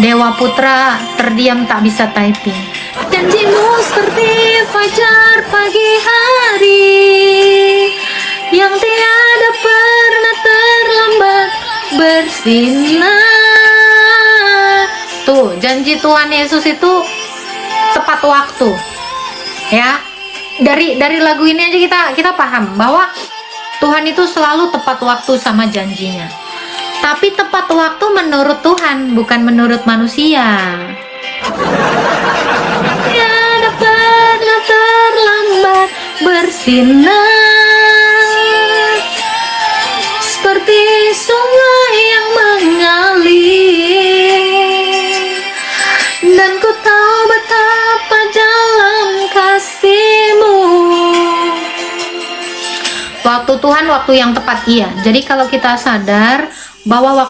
Dewa Putra terdiam tak bisa typing. Janjimu seperti fajar pagi hari yang tiada pernah terlambat bersinar. Tuh, janji Tuhan Yesus itu tepat waktu. Ya. Dari lagu ini aja kita paham bahwa Tuhan itu selalu tepat waktu sama janjinya. Tapi tepat waktu menurut Tuhan, bukan menurut manusia. Tiada pernah terlambat bersinar seperti sungai yang mengalir. Dan ku tahu betapa dalam kasihmu. Waktu Tuhan, waktu yang tepat, iya. Jadi kalau kita sadar bahwa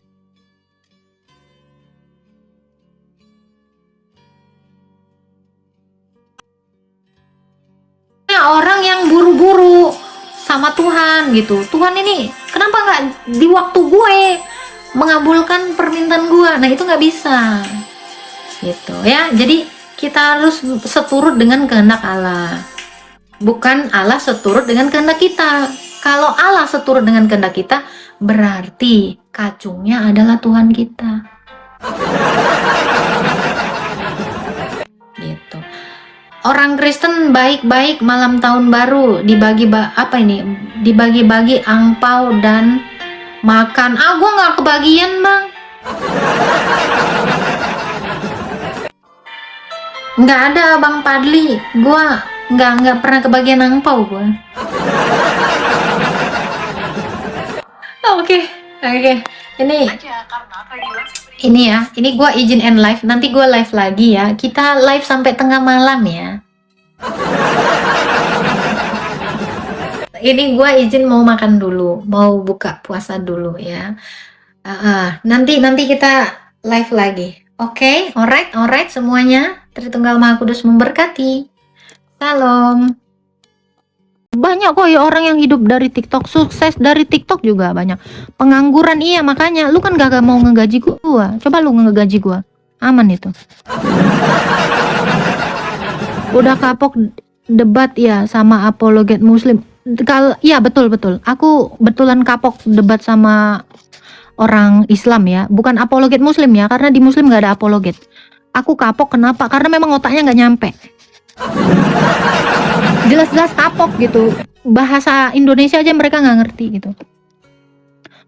orang yang buru-buru sama Tuhan gitu, Tuhan ini kenapa nggak di waktu gue mengabulkan permintaan gue? Nah itu nggak bisa gitu ya. Jadi kita harus seturut dengan kehendak Allah, bukan Allah seturut dengan kehendak kita. Kalau Allah seturut dengan kehendak kita, berarti kacungnya adalah Tuhan kita. Gitu. Orang Kristen baik-baik malam tahun baru dibagi-bagi angpau dan makan. Gua nggak kebagian, Bang. Nggak ada, Bang Padli. Gua nggak pernah kebagian angpau gua. Oke. Ini gue izin end live, nanti gue live lagi ya. Kita live sampai tengah malam ya. Ini gue izin mau makan dulu, mau buka puasa dulu ya. Nanti kita live lagi. Oke, alright semuanya. Tritunggal Maha Kudus memberkati. Salam. Banyak kok ya orang yang hidup dari TikTok, sukses dari TikTok juga banyak. Pengangguran iya, makanya lu kan gak mau ngegaji gua. Coba lu ngegaji gua. Aman itu. Udah kapok debat ya sama apologet muslim. Kalau iya betul. Aku betulan kapok debat sama orang Islam ya, bukan apologet muslim ya, karena di muslim gak ada apologet. Aku kapok kenapa? Karena memang otaknya nggak nyampe. Jelas-jelas kapok gitu, bahasa Indonesia aja mereka nggak ngerti gitu,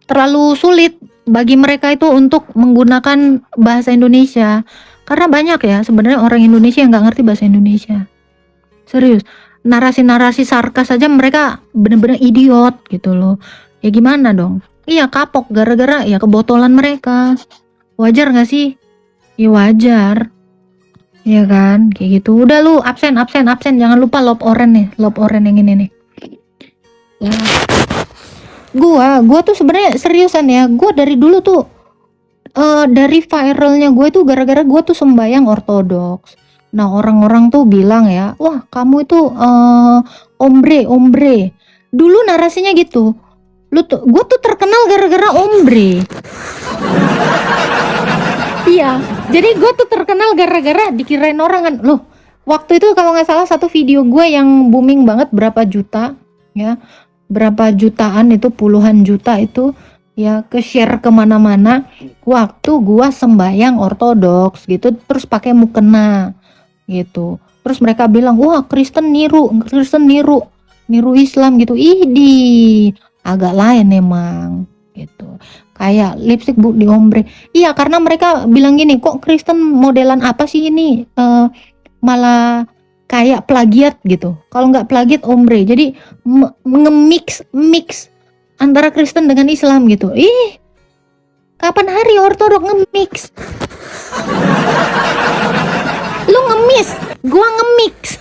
terlalu sulit bagi mereka itu untuk menggunakan bahasa Indonesia, karena banyak ya sebenarnya orang Indonesia yang nggak ngerti bahasa Indonesia. Serius, narasi-narasi sarkas aja mereka bener-bener idiot gitu loh. Ya gimana dong? Iya kapok gara-gara ya kebotolan mereka. Wajar nggak sih? Ya wajar. Ya kan, kayak gitu. Udah lu absen. Jangan lupa lob oren yang ini nih. Ya. Gua tuh sebenarnya seriusan ya. Gua dari dulu tuh dari viralnya gue tuh gara-gara gue tuh sembahyang ortodoks. Nah, orang-orang tuh bilang ya, "Wah, kamu itu ombre." Dulu narasinya gitu. Gue tuh terkenal gara-gara ombre. Iya, jadi gue tuh terkenal gara-gara dikirain orang kan, loh. Waktu itu kalau nggak salah satu video gue yang booming banget berapa juta, ya, berapa jutaan itu, puluhan juta itu, ya, ke share kemana-mana. Waktu gue sembahyang ortodoks gitu, terus pakai mukena, gitu. Terus mereka bilang, wah Kristen niru Islam gitu. Di agak lain emang gitu. Kayak lipstick bu di ombre. Iya, karena mereka bilang gini, kok Kristen modelan apa sih ini? Malah kayak plagiat gitu. Kalau nggak plagiat ombre. Jadi mix antara Kristen dengan Islam gitu. Kapan hari ortodok nge-mix? Lu nge-mix, gua nge-mix.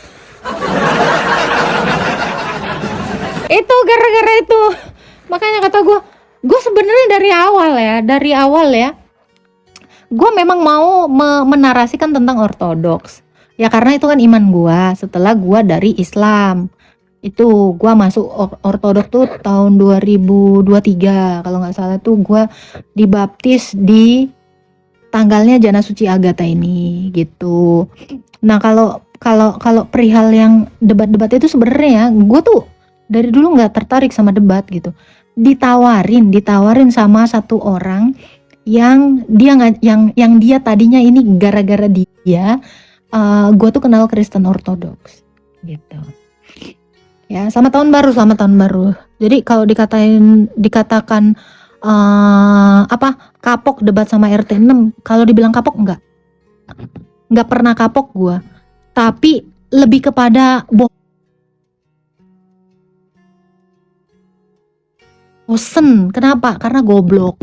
Itu gara-gara itu. Makanya kata gua sebenarnya dari awal ya, gua memang mau menarasikan tentang ortodoks. Ya karena itu kan iman gua. Setelah gua dari Islam, itu gua masuk ortodok tuh tahun 2023 kalau nggak salah, tuh gua dibaptis di tanggalnya Jana Suci Agatha ini gitu. Nah kalau perihal yang debat-debat itu sebenarnya ya, gue tuh dari dulu nggak tertarik sama debat gitu. Ditawarin sama satu orang yang dia tadinya ini gara-gara dia gue tuh kenal Kristen Ortodoks gitu. Ya, selamat tahun baru. Jadi kalau dikatakan kapok debat sama RT 6, kalau dibilang kapok enggak pernah kapok gua, tapi lebih kepada bosen. Kenapa? Karena goblok.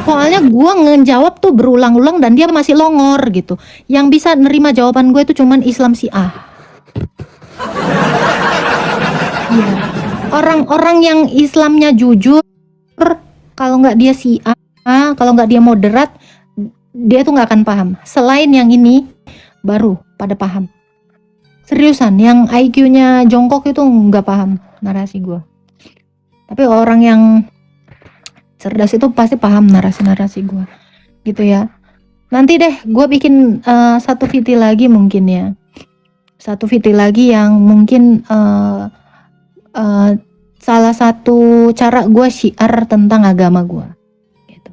Soalnya gua ngejawab tuh berulang-ulang dan dia masih longor gitu. Yang bisa nerima jawaban gue itu cuman Islam Syiah. Iya. Orang-orang yang Islamnya jujur, kalau nggak dia Syiah, kalau nggak dia moderat, dia tuh nggak akan paham. Selain yang ini, baru pada paham. Seriusan, yang IQ-nya jongkok itu nggak paham narasi gue. Tapi orang yang cerdas itu pasti paham narasi-narasi gue, gitu ya. Nanti deh, gue bikin satu VT lagi mungkin ya. Satu VT lagi yang mungkin salah satu cara gue syiar tentang agama gue gitu.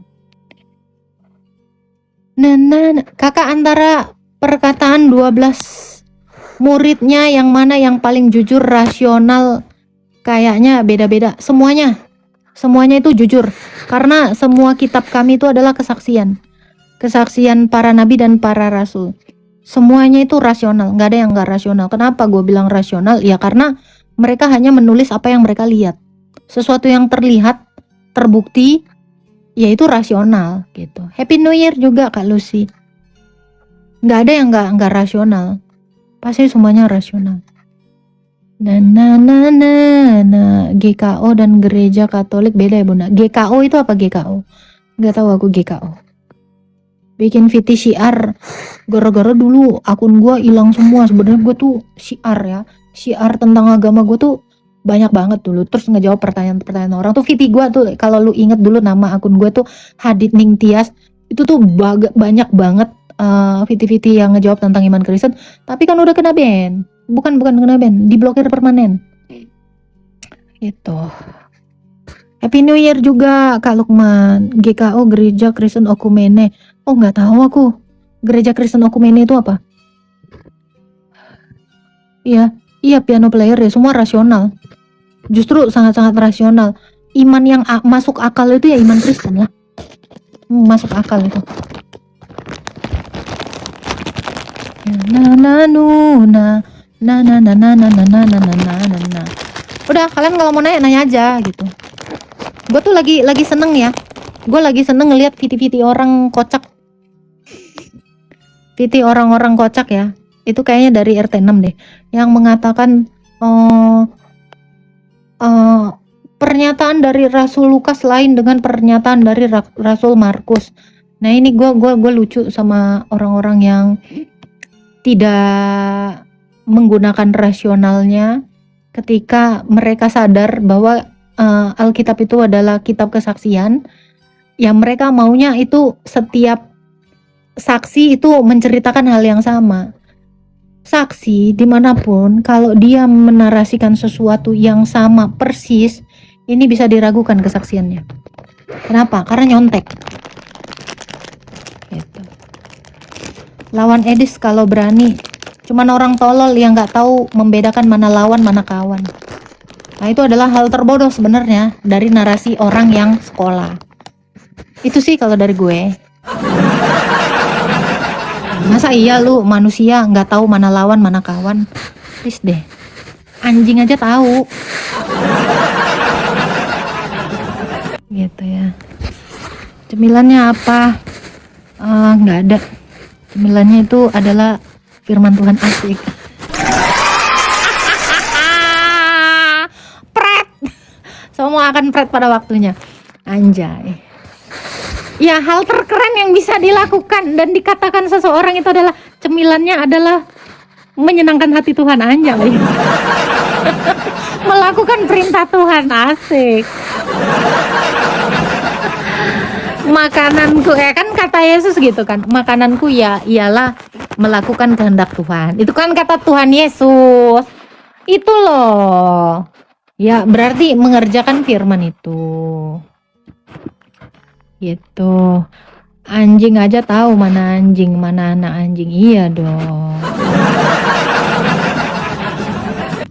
Nah, kakak, antara perkataan 12 muridnya yang mana yang paling jujur, rasional, kayaknya beda-beda. Semuanya itu jujur, karena semua kitab kami itu adalah kesaksian para nabi dan para rasul. Semuanya itu rasional, nggak ada yang nggak rasional. Kenapa gue bilang rasional? Ya karena mereka hanya menulis apa yang mereka lihat. Sesuatu yang terlihat, terbukti, yaitu rasional gitu. Happy New Year juga Kak Lucy. Nggak ada yang nggak rasional. Pasti semuanya rasional. Nah, GKO dan gereja Katolik beda ya Bunda. GKO itu apa GKO? Nggak tahu aku GKO. Bikin VT syiar, gara-gara dulu akun gue hilang semua. Sebenarnya gue tuh syiar tentang agama gue tuh banyak banget dulu. Terus ngejawab pertanyaan-pertanyaan orang tuh. VT gue tuh, kalau lu inget dulu nama akun gue tuh Hadit Ningtyas, itu tuh banyak banget VT-VT yang ngejawab tentang iman Kristen. Tapi kan udah kena ban. Bukan kena ban, diblokir permanen gitu. Happy New Year juga Kak Lukman. GKO, Gereja Kristen Okumene. Oh, nggak tahu aku. Gereja Kristen Okumene itu apa? Iya, piano player ya, semua rasional. Justru sangat-sangat rasional. Iman yang masuk akal itu ya iman Kristen lah. Masuk akal itu. Udah, kalian kalau mau nanya aja gitu. Gue tuh lagi seneng ya. Gue lagi seneng ngeliat VT orang kocak. VT orang-orang kocak ya. Itu kayaknya dari RT 6 deh, yang mengatakan pernyataan dari Rasul Lukas lain dengan pernyataan dari Rasul Markus. Nah ini gue lucu sama orang-orang yang tidak menggunakan rasionalnya ketika mereka sadar bahwa Alkitab itu adalah kitab kesaksian. Yang mereka maunya itu setiap saksi itu menceritakan hal yang sama. Saksi dimanapun, kalau dia menarasikan sesuatu yang sama persis, ini bisa diragukan kesaksiannya. Kenapa? Karena nyontek gitu. Lawan Edis kalau berani. Cuman orang tolol yang nggak tahu membedakan mana lawan mana kawan. Nah itu adalah hal terbodoh sebenarnya dari narasi orang yang sekolah. Itu sih kalau dari gue. Masa iya lu manusia nggak tahu mana lawan mana kawan? Please deh. Anjing aja tahu. Gitu ya. Cemilannya apa? Nggak ada. Cemilannya itu adalah firman Tuhan asik. Pret. Semua akan pret pada waktunya. Anjay. Ya, hal terkeren yang bisa dilakukan dan dikatakan seseorang itu adalah cemilannya adalah menyenangkan hati Tuhan. Anjay. Melakukan perintah Tuhan, asik. Makananku kan kata Yesus gitu kan, makananku ya ialah melakukan kehendak Tuhan. Itu kan kata Tuhan Yesus. Itu loh. Ya, berarti mengerjakan firman itu. Gitu. Anjing aja tahu mana anjing, mana anak anjing. Iya dong.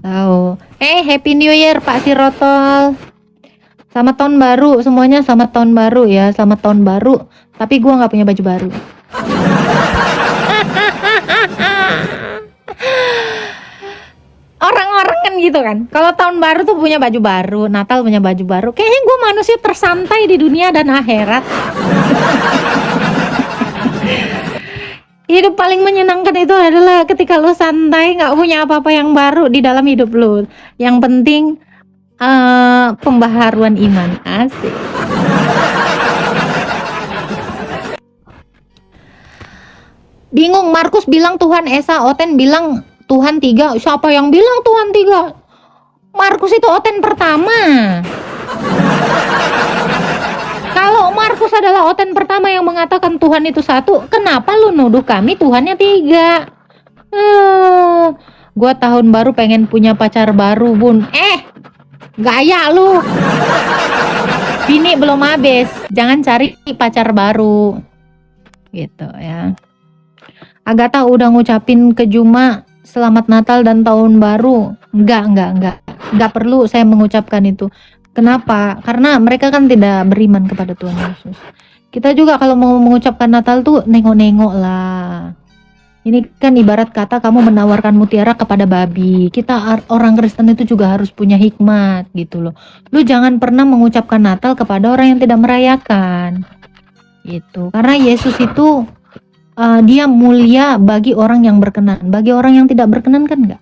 Tahu. Happy New Year Pak Sirotol. Selamat tahun baru semuanya, selamat tahun baru ya, selamat tahun baru. Tapi gua nggak punya baju baru. Orang-orang kan gitu kan. Kalau tahun baru tuh punya baju baru, Natal punya baju baru. Kayaknya gua manusia tersantai di dunia dan akhirat. Hidup paling menyenangkan itu adalah ketika lo santai, nggak punya apa-apa yang baru di dalam hidup lo. Yang penting pembaharuan iman, asik. Bingung, Markus bilang Tuhan Esa, Oten bilang Tuhan 3. Siapa yang bilang Tuhan 3? Markus itu Oten pertama. Kalau Markus adalah Oten pertama yang mengatakan Tuhan itu 1, kenapa lu nuduh kami Tuhannya 3? Gua tahun baru pengen punya pacar baru, Bun. Gaya lu. Bini belum habis, jangan cari pacar baru. Gitu ya. Agatha udah ngucapin ke Juma selamat Natal dan tahun baru. Enggak perlu saya mengucapkan itu. Kenapa? Karena mereka kan tidak beriman kepada Tuhan Yesus. Kita juga kalau mau mengucapkan Natal tuh nengok-nengok lah. Ini kan ibarat kata kamu menawarkan mutiara kepada babi. Kita orang Kristen itu juga harus punya hikmat gitu loh. Lu jangan pernah mengucapkan Natal kepada orang yang tidak merayakan. Gitu. Karena Yesus itu dia mulia bagi orang yang berkenan. Bagi orang yang tidak berkenan kan enggak.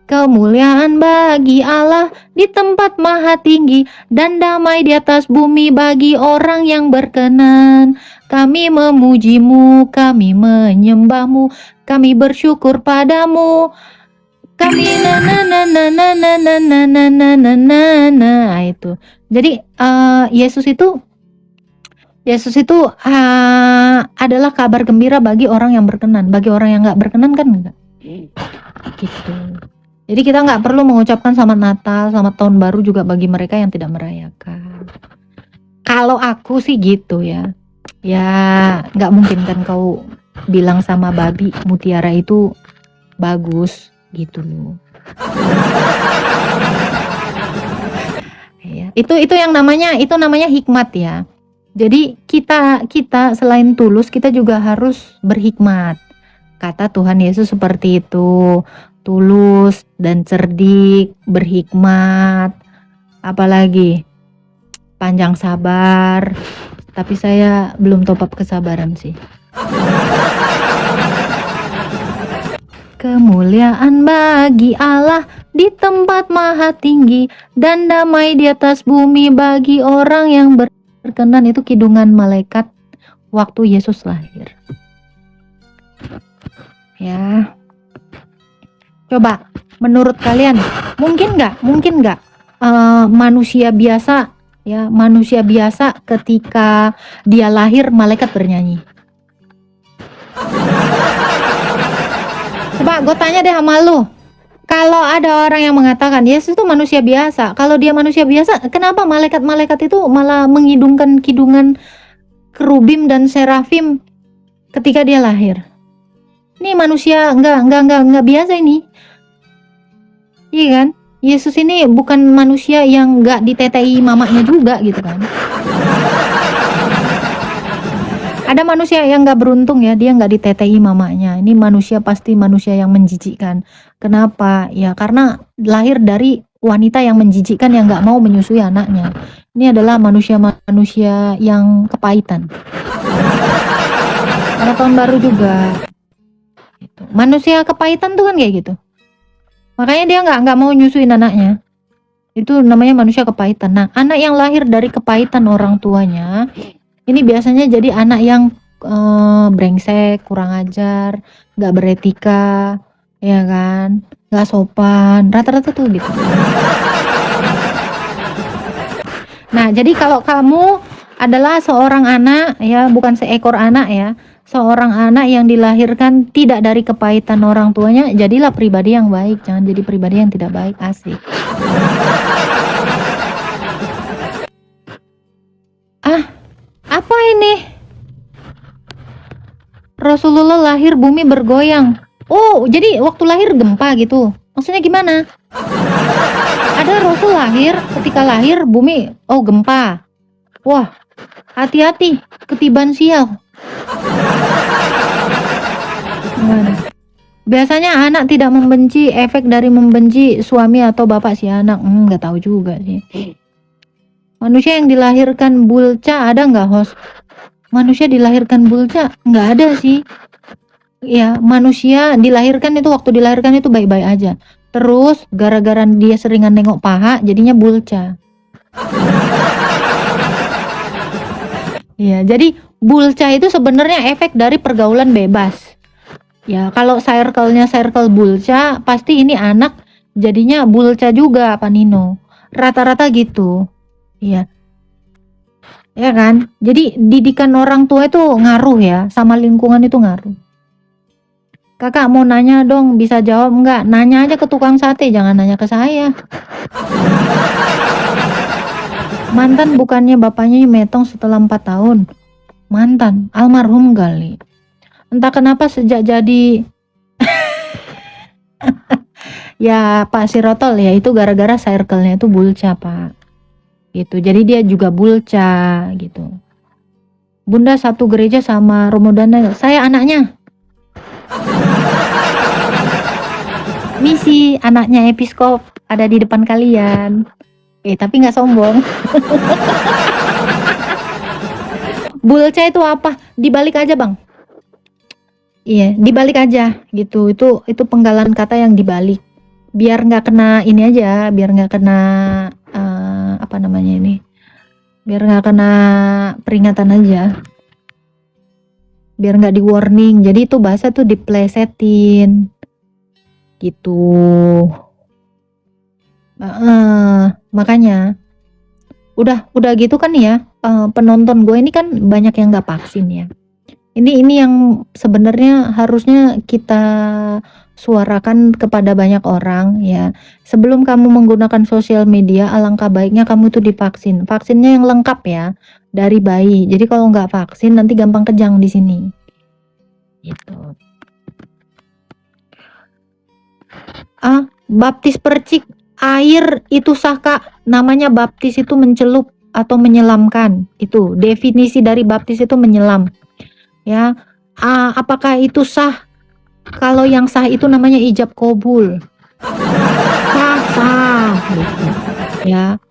Kemuliaan bagi Allah di tempat maha tinggi dan damai di atas bumi bagi orang yang berkenan. Kami memujimu, kami menyembahmu, kami bersyukur padamu. Kami itu. Jadi Yesus itu adalah kabar gembira bagi orang yang berkenan. Bagi orang yang nggak berkenan kan enggak. Gitu. Jadi kita nggak perlu mengucapkan selamat Natal, selamat tahun baru juga bagi mereka yang tidak merayakan. Kalau aku sih gitu ya. Ya nggak mungkin kan kau bilang sama babi mutiara itu bagus gitu loh. Ya, itu yang namanya hikmat ya. Jadi kita selain tulus kita juga harus berhikmat. Kata Tuhan Yesus seperti itu. Tulus dan cerdik, berhikmat, apalagi panjang sabar. Tapi saya belum top up kesabaran sih. Kemuliaan bagi Allah di tempat maha tinggi dan damai di atas bumi bagi orang yang berkenan. Itu kidungan malaikat waktu Yesus lahir. Ya. Coba, menurut kalian mungkin nggak manusia biasa ketika dia lahir malaikat bernyanyi? Coba gue tanya deh sama lu, kalau ada orang yang mengatakan Yesus itu manusia biasa, kalau dia manusia biasa, kenapa malaikat-malaikat itu malah mengidungkan kidungan kerubim dan serafim ketika dia lahir. Ini manusia nggak biasa ini. Iya kan? Yesus ini bukan manusia yang nggak ditetei mamanya juga gitu kan. Ada manusia yang nggak beruntung ya, dia nggak ditetei mamanya. Ini manusia pasti manusia yang menjijikkan. Kenapa? Ya karena lahir dari wanita yang menjijikkan yang nggak mau menyusui anaknya. Ini adalah manusia-manusia yang kepahitan. Karena tahun baru juga. Gitu. Manusia kepahitan tuh kan kayak gitu. Makanya dia nggak mau nyusuin anaknya. Itu namanya manusia kepahitan. Nah, anak yang lahir dari kepahitan orang tuanya, ini biasanya jadi anak yang brengsek, kurang ajar, nggak beretika, ya kan, nggak sopan. Rata-rata tuh gitu. Nah, jadi kalau kamu adalah seorang anak ya, bukan seekor anak ya, seorang anak yang dilahirkan tidak dari kepahitan orang tuanya, jadilah pribadi yang baik, jangan jadi pribadi yang tidak baik. Asik. Apa ini? Rasulullah lahir bumi bergoyang. Oh, jadi waktu lahir gempa gitu. Maksudnya gimana? Ada Rasul lahir, ketika lahir bumi gempa. Wah, hati-hati ketiban sial. Gimana? Biasanya anak tidak membenci efek dari membenci suami atau bapak si anak. Nggak tahu juga sih. Manusia yang dilahirkan bulca ada nggak, host? Manusia dilahirkan bulca nggak ada sih. Ya, manusia dilahirkan itu waktu dilahirkan itu baik-baik aja. Terus gara-gara dia seringan nengok paha, jadinya bulca. Ya, jadi bulca itu sebenarnya efek dari pergaulan bebas. Ya, kalau circle-nya circle bulca, pasti ini anak jadinya bulca juga, Pak Nino. Rata-rata gitu. Iya. Ya kan? Jadi didikan orang tua itu ngaruh ya, sama lingkungan itu ngaruh. Kakak mau nanya dong, bisa jawab enggak? Nanya aja ke tukang sate, jangan nanya ke saya. Mantan bukannya bapaknya metong setelah 4 tahun. Mantan, almarhum kali. Entah kenapa sejak jadi ya Pak Sirotol ya, itu gara-gara circle-nya itu bulca, Pak. Gitu. Jadi dia juga bulca gitu. Bunda satu gereja sama Romodana, saya anaknya. Misi anaknya episkop ada di depan kalian. Tapi nggak sombong. Bulca itu apa? Dibalik aja, Bang. Iya, dibalik aja gitu. Itu penggalan kata yang dibalik. Biar nggak kena ini aja, biar nggak kena apa namanya ini? Biar nggak kena peringatan aja. Biar nggak di warning. Jadi itu bahasa tuh diplesetin. Gitu. Makanya udah gitu kan ya, penonton gue ini kan banyak yang nggak vaksin ya. Ini yang sebenarnya harusnya kita suarakan kepada banyak orang ya. Sebelum kamu menggunakan sosial media, alangkah baiknya kamu tuh divaksin. Vaksinnya yang lengkap ya, dari bayi. Jadi kalau nggak vaksin nanti gampang kejang di sini. Gitu. Baptis percik air itu sah, Kak. Namanya baptis itu mencelup atau menyelamkan. Itu definisi dari baptis itu menyelam. Ya, apakah itu sah? Kalau yang sah itu namanya ijab kabul. Sah. Gitu. Ya.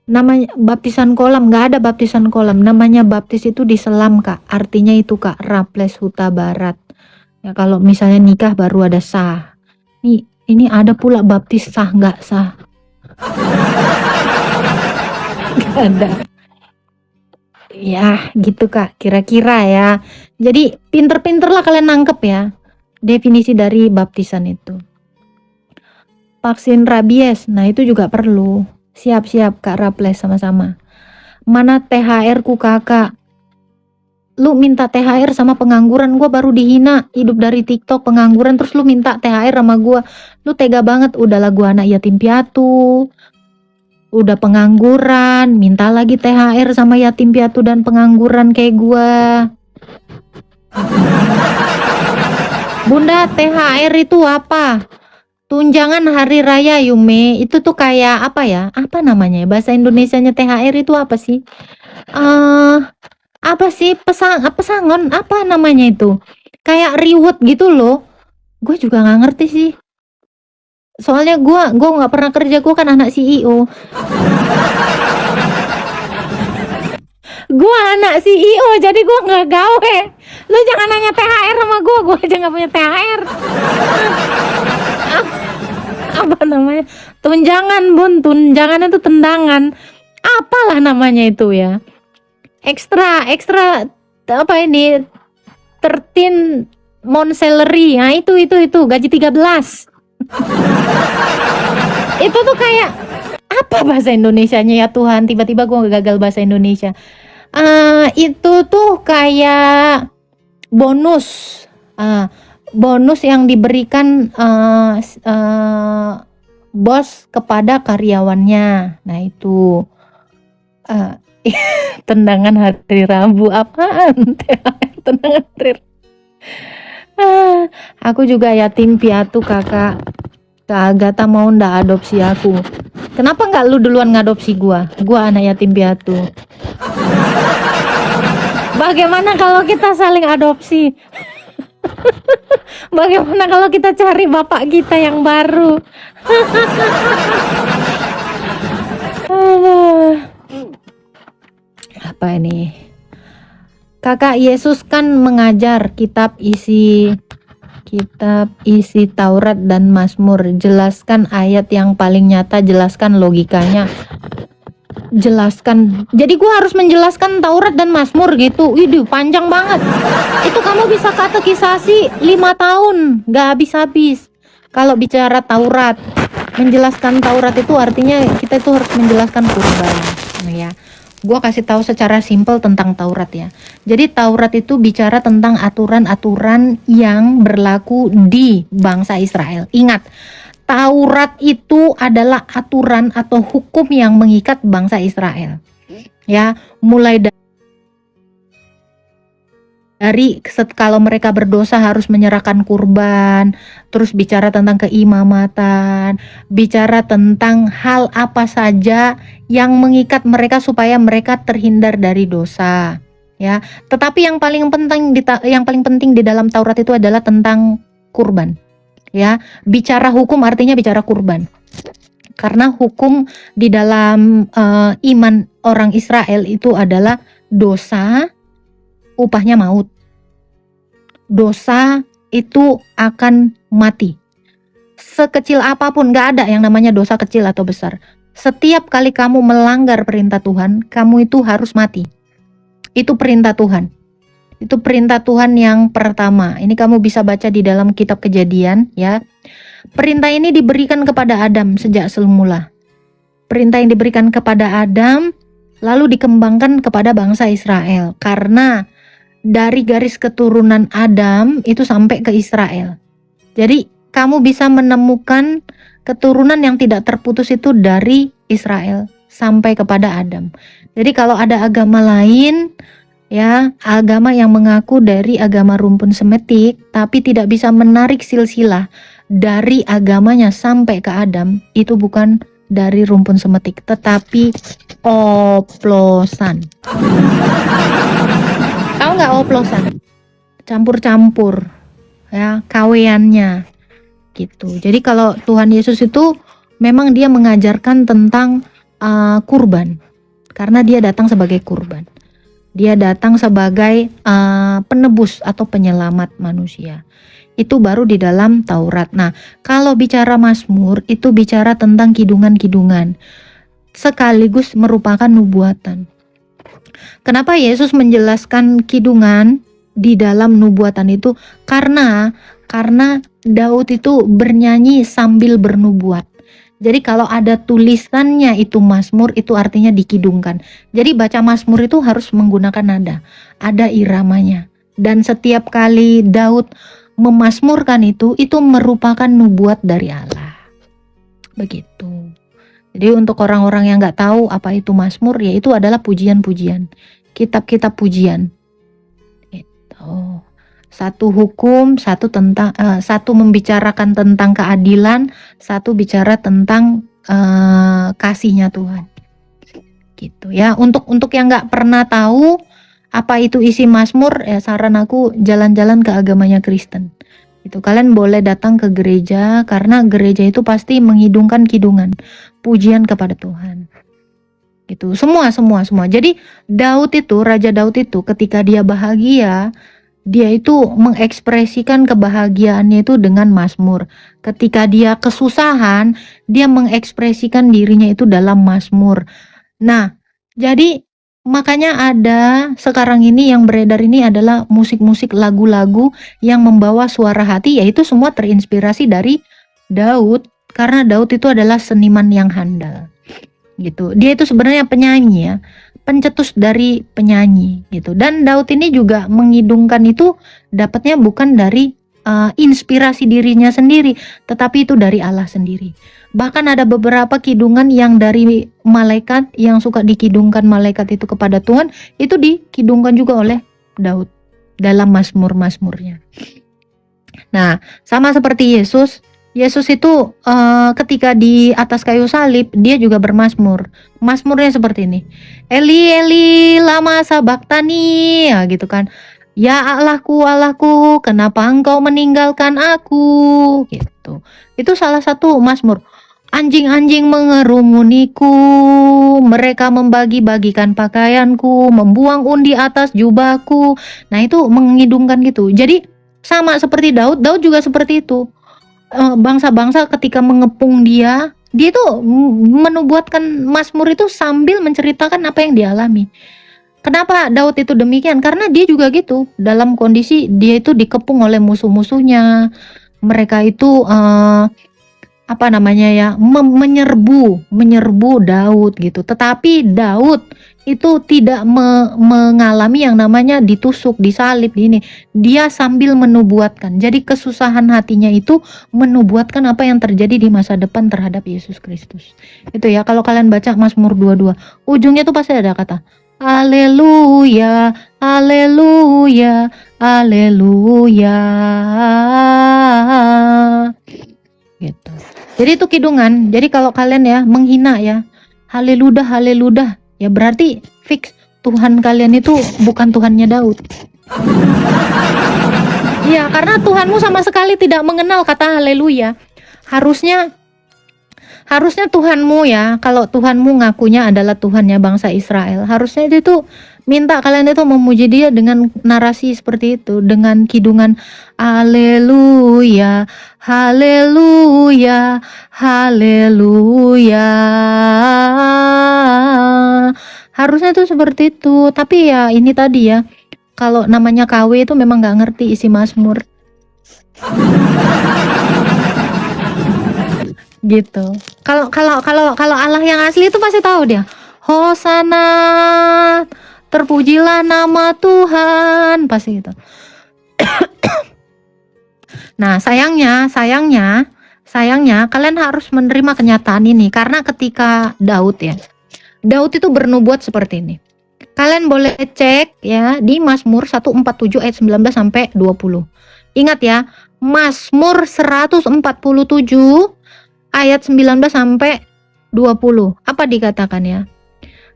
Namanya baptisan kolam, nggak ada baptisan kolam. Namanya baptis itu diselam, Kak. Artinya itu, Kak, Raples Huta Barat. Ya, kalau misalnya nikah baru ada sah. Ini ada pula baptis sah nggak sah. Nggak ada. Ya gitu, Kak, kira-kira ya. Jadi pinter-pinter lah kalian nangkep ya definisi dari baptisan itu. Vaksin rabies, nah itu juga perlu. Siap-siap Kak Raples sama-sama. Mana THR ku kakak? Lu minta THR sama pengangguran, gua baru dihina hidup dari TikTok pengangguran, terus lu minta THR sama gua. Lu tega banget, udahlah gua anak yatim piatu, udah pengangguran, minta lagi THR sama yatim piatu dan pengangguran kayak gua. Bunda, THR itu apa? Tunjangan hari raya Yume. Itu tuh kayak apa ya? Apa namanya ya? Bahasa Indonesianya THR itu apa sih? eh apa sih? Pesangon apa namanya itu? Kayak reward gitu loh. Gue juga nggak ngerti sih. Soalnya gue nggak pernah kerja, gue kan anak CEO. Gue anak CEO, jadi gue nggak gawe. Lu jangan nanya THR sama gue aja nggak punya THR. Apa namanya? Tunjangan bun, tunjangan itu tendangan. Apalah namanya itu ya? Ekstra apa ini? 13 month salary. Nah, itu gaji 13. Itu tuh kayak apa bahasa Indonesianya ya Tuhan? Tiba-tiba gue gagal bahasa Indonesia. Itu tuh kayak bonus, bonus yang diberikan bos kepada karyawannya. Nah itu tendangan hari Rabu apaan? Tendangan hari. Aku juga yatim piatu kakak. Kak Agatha mau ndak adopsi aku? Kenapa nggak lu duluan ngadopsi gua? Gua anak yatim piatu. Bagaimana kalau kita saling adopsi? Bagaimana kalau kita cari bapak kita yang baru? Apa ini? Kakak Yesus kan mengajar kitab isi Taurat dan Mazmur. Jelaskan ayat yang paling nyata, jelaskan logikanya. Jelaskan. Jadi gua harus menjelaskan Taurat dan Mazmur gitu. Widih, panjang banget. Itu kamu bisa katekisasi 5 tahun, gak habis-habis. Kalau bicara Taurat, menjelaskan Taurat itu artinya kita itu harus menjelaskan kurban, ya. Gua kasih tahu secara simpel tentang Taurat ya. Jadi Taurat itu bicara tentang aturan-aturan yang berlaku di bangsa Israel. Ingat, Taurat itu adalah aturan atau hukum yang mengikat bangsa Israel. Ya, mulai dari kalau mereka berdosa harus menyerahkan kurban, terus bicara tentang keimamatan, bicara tentang hal apa saja yang mengikat mereka supaya mereka terhindar dari dosa. Ya, tetapi yang paling penting di dalam Taurat itu adalah tentang kurban. Ya, bicara hukum artinya bicara kurban. Karena hukum di dalam iman orang Israel itu adalah dosa, upahnya maut. Dosa itu akan mati. Sekecil apapun, gak ada yang namanya dosa kecil atau besar. Setiap kali kamu melanggar perintah Tuhan, kamu itu harus mati. Itu perintah Tuhan. Itu perintah Tuhan yang pertama. Ini kamu bisa baca di dalam kitab Kejadian ya. Perintah ini diberikan kepada Adam sejak semula. Perintah yang diberikan kepada Adam lalu dikembangkan kepada bangsa Israel. Karena dari garis keturunan Adam itu sampai ke Israel. Jadi kamu bisa menemukan keturunan yang tidak terputus itu dari Israel sampai kepada Adam. Jadi kalau ada agama lain, ya, agama yang mengaku dari agama rumpun semetik tapi tidak bisa menarik silsilah dari agamanya sampai ke Adam, itu bukan dari rumpun semetik tetapi oplosan. Tahu nggak oplosan? Campur-campur ya, kaweannya gitu. Jadi kalau Tuhan Yesus itu memang dia mengajarkan tentang kurban karena dia datang sebagai kurban. Dia datang sebagai penebus atau penyelamat manusia. Itu baru di dalam Taurat. Nah, kalau bicara Mazmur itu bicara tentang kidungan-kidungan sekaligus merupakan nubuatan. Kenapa Yesus menjelaskan kidungan di dalam nubuatan itu? Karena Daud itu bernyanyi sambil bernubuat. Jadi kalau ada tulisannya itu Mazmur, itu artinya dikidungkan. Jadi baca Mazmur itu harus menggunakan nada, ada iramanya. Dan setiap kali Daud memazmurkan itu merupakan nubuat dari Allah. Begitu. Jadi untuk orang-orang yang nggak tahu apa itu Mazmur, ya itu adalah pujian-pujian, kitab-kitab pujian. Gitu. Satu hukum, satu membicarakan tentang keadilan, satu bicara tentang kasihnya Tuhan. Gitu ya. Untuk yang nggak pernah tahu apa itu isi Mazmur, ya saran aku jalan-jalan ke agamanya Kristen. Itu kalian boleh datang ke gereja, karena gereja itu pasti menghidungkan kidungan, pujian kepada Tuhan. Gitu. Semua. Jadi Raja Daud itu ketika dia bahagia, dia itu mengekspresikan kebahagiaannya itu dengan Mazmur. Ketika dia kesusahan, dia mengekspresikan dirinya itu dalam Mazmur. Nah, jadi makanya ada sekarang ini yang beredar ini adalah musik-musik lagu-lagu yang membawa suara hati, yaitu semua terinspirasi dari Daud, karena Daud itu adalah seniman yang handal. Gitu. Dia itu sebenarnya penyanyi ya, pencetus dari penyanyi gitu. Dan Daud ini juga mengidungkan itu dapatnya bukan dari inspirasi dirinya sendiri, tetapi itu dari Allah sendiri. Bahkan ada beberapa kidungan yang dari malaikat, yang suka dikidungkan malaikat itu kepada Tuhan, itu dikidungkan juga oleh Daud dalam mazmur-mazmurnya. Nah, sama seperti Yesus itu ketika di atas kayu salib, dia juga bermazmur. Mazmurnya seperti ini. Eli Eli lama sabaktani, ya gitu kan. Ya Allahku, Allahku, kenapa engkau meninggalkan aku? Gitu. Itu salah satu mazmur. Anjing-anjing mengerumuniku, mereka membagi-bagikan pakaianku, membuang undi atas jubahku. Nah, itu mengidungkan gitu. Jadi sama seperti Daud juga seperti itu. Bangsa-bangsa ketika mengepung dia tuh menubuatkan mazmur itu sambil menceritakan apa yang dialami. Kenapa Daud itu demikian? Karena dia juga gitu, dalam kondisi dia itu dikepung oleh musuh-musuhnya. Mereka itu menyerbu Daud gitu. Tetapi Daud itu tidak mengalami yang namanya ditusuk, disalib ini. Dia sambil menubuatkan. Jadi kesusahan hatinya itu menubuatkan apa yang terjadi di masa depan terhadap Yesus Kristus. Itu ya, kalau kalian baca Mazmur 22, ujungnya tuh pasti ada kata Haleluya, haleluya, haleluya. Gitu. Jadi itu kidungan. Jadi kalau kalian ya menghina ya, haleluya, haleluya, ya berarti fix Tuhan kalian itu bukan Tuhannya Daud. Ya, karena Tuhanmu sama sekali tidak mengenal kata haleluya. Harusnya Tuhanmu ya, kalau Tuhanmu ngakunya adalah Tuhannya bangsa Israel, harusnya itu minta kalian itu memuji dia dengan narasi seperti itu, dengan kidungan haleluya, haleluya, haleluya. Harusnya itu seperti itu. Tapi ya ini tadi ya, kalau namanya KW itu memang nggak ngerti isi Mazmur. Gitu. Kalau Allah yang asli itu pasti tahu dia. Hosana, terpujilah nama Tuhan, pasti gitu. Nah, sayangnya kalian harus menerima kenyataan ini, karena ketika Daud itu bernubuat seperti ini. Kalian boleh cek ya di Mazmur 147 ayat 19 sampai 20. Ingat ya, Mazmur 147 ayat 19 sampai 20. Apa dikatakan ya?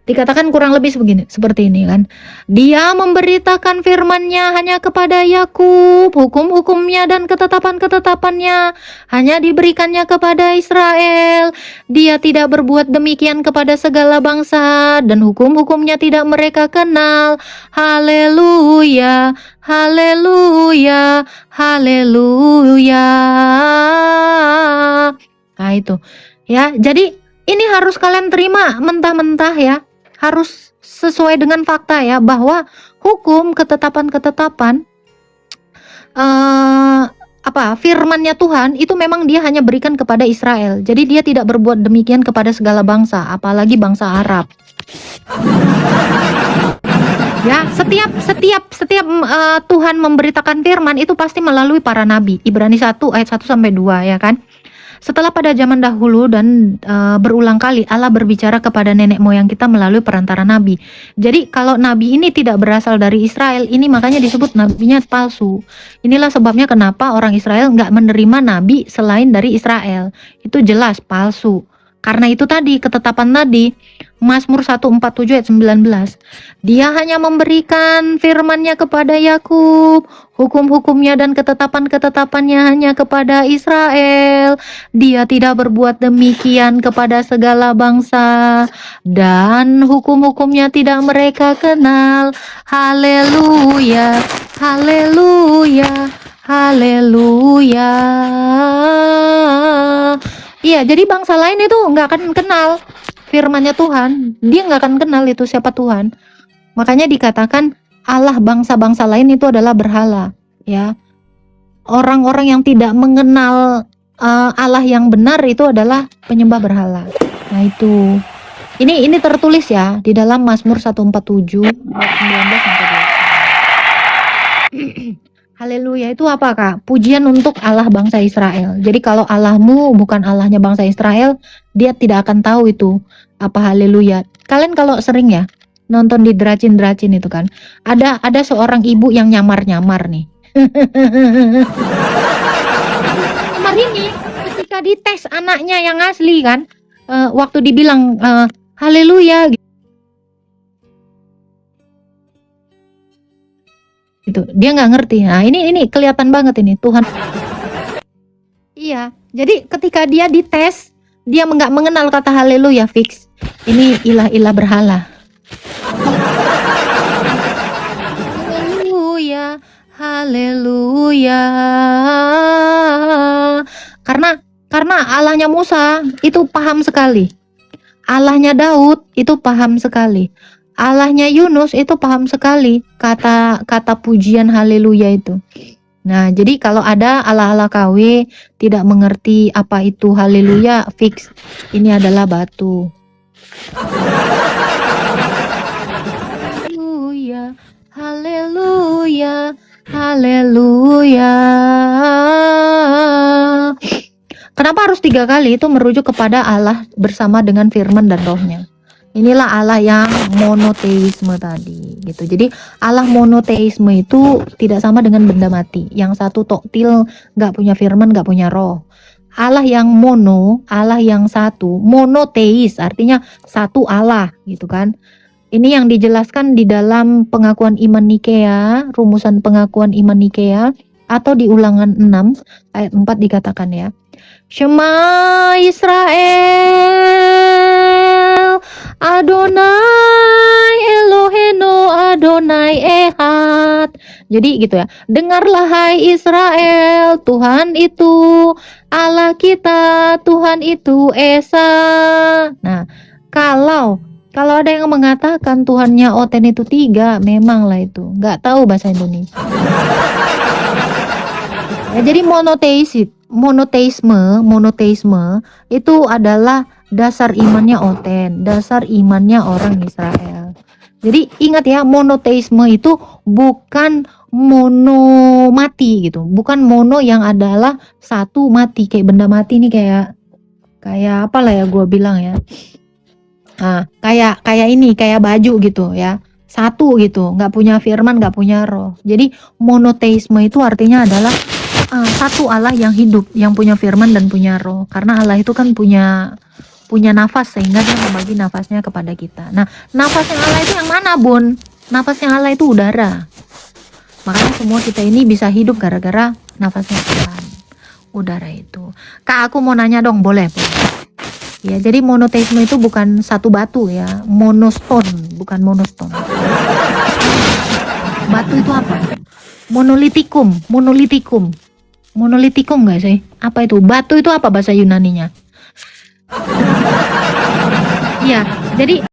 Dikatakan kurang lebih seperti ini kan. Dia memberitakan firman-Nya hanya kepada Yakub, hukum-hukumnya dan ketetapan-ketetapannya hanya diberikannya kepada Israel. Dia tidak berbuat demikian kepada segala bangsa, dan hukum-hukumnya tidak mereka kenal. Haleluya, haleluya, haleluya. Nah itu ya, jadi ini harus kalian terima mentah-mentah ya, harus sesuai dengan fakta ya, bahwa hukum, ketetapan-ketetapan firman-Nya Tuhan itu memang dia hanya berikan kepada Israel. Jadi dia tidak berbuat demikian kepada segala bangsa, apalagi bangsa Arab. Ya, setiap Tuhan memberitakan firman itu pasti melalui para nabi. Ibrani 1 ayat 1 sampai 2 ya kan. Setelah pada zaman dahulu dan berulang kali Allah berbicara kepada nenek moyang kita melalui perantara nabi. Jadi kalau nabi ini tidak berasal dari Israel, ini makanya disebut nabinya palsu. Inilah sebabnya kenapa orang Israel nggak menerima nabi selain dari Israel. Itu jelas palsu. Karena itu tadi ketetapan tadi Mazmur 147 ayat 19. Dia hanya memberikan firman-Nya kepada Yakub, hukum-hukumnya dan ketetapan-ketetapannya hanya kepada Israel. Dia tidak berbuat demikian kepada segala bangsa, dan hukum-hukumnya tidak mereka kenal. Haleluya, haleluya, haleluya. Iya, jadi bangsa lain itu nggak akan kenal firman-Nya Tuhan. Dia nggak akan kenal itu siapa Tuhan. Makanya dikatakan Allah bangsa-bangsa lain itu adalah berhala, ya. Orang-orang yang tidak mengenal Allah yang benar itu adalah penyembah berhala. Nah itu, ini tertulis ya di dalam Mazmur 147 ayat 19 sampai 20. Haleluya itu apa Kak? Pujian untuk Allah bangsa Israel. Jadi kalau Allahmu bukan Allahnya bangsa Israel, dia tidak akan tahu itu apa haleluya. Kalian kalau sering ya nonton di Dracin itu kan, ada seorang ibu yang nyamar-nyamar nih. Nyamar ini ketika dites anaknya yang asli kan, waktu dibilang haleluya gitu, dia nggak ngerti. Nah ini kelihatan banget ini Tuhan. Iya, jadi ketika dia dites, dia nggak mengenal kata haleluya, fix. Ini ilah-ilah berhala. Haleluya, haleluya. Karena Allahnya Musa itu paham sekali. Allahnya Daud itu paham sekali. Allahnya Yunus itu paham sekali kata pujian haleluya itu. Nah, jadi kalau ada Allah-Allah KW tidak mengerti apa itu haleluya, fix ini adalah batu. Haleluya, haleluya, haleluya. Kenapa harus 3 kali? Itu merujuk kepada Allah bersama dengan firman dan rohnya. Inilah Allah yang monoteisme tadi gitu. Jadi Allah monoteisme itu tidak sama dengan benda mati. Yang satu toktil, nggak punya firman, nggak punya roh. Allah yang mono, Allah yang satu, monoteis artinya satu Allah gitu kan. Ini yang dijelaskan di dalam pengakuan iman Nikea, rumusan pengakuan iman Nikea, atau di Ulangan 6 ayat 4 dikatakan ya. Shema Israel, Adonai Eloheno, Adonai Ehad. Jadi gitu ya. Dengarlah hai Israel, Tuhan itu Allah kita, Tuhan itu Esa. Nah, kalau ada yang mengatakan Tuhannya Oten itu 3, memanglah itu nggak tahu bahasa Indonesia. Ya, jadi monoteisme itu adalah dasar imannya Oten, dasar imannya orang Israel. Jadi ingat ya, monoteisme itu bukan mono mati gitu, bukan mono yang adalah satu mati kayak benda mati nih, kayak apalah ya gue bilang ya. Nah, kayak ini, kayak baju gitu ya, satu gitu, nggak punya firman, nggak punya roh. Jadi monoteisme itu artinya adalah satu Allah yang hidup, yang punya firman dan punya roh. Karena Allah itu kan punya nafas, sehingga dia membagi nafasnya kepada kita. Nah, nafasnya Allah itu yang mana, Bun? Nafasnya Allah itu udara. Makanya semua kita ini bisa hidup gara-gara nafasnya Tuhan, udara itu. Kak, aku mau nanya dong, boleh? Ya, jadi monoteisme itu bukan satu batu ya, monostone, bukan monostone. Batu itu apa? Monolitikum nggak sih? Apa itu? Batu itu apa bahasa Yunaninya? Iya, jadi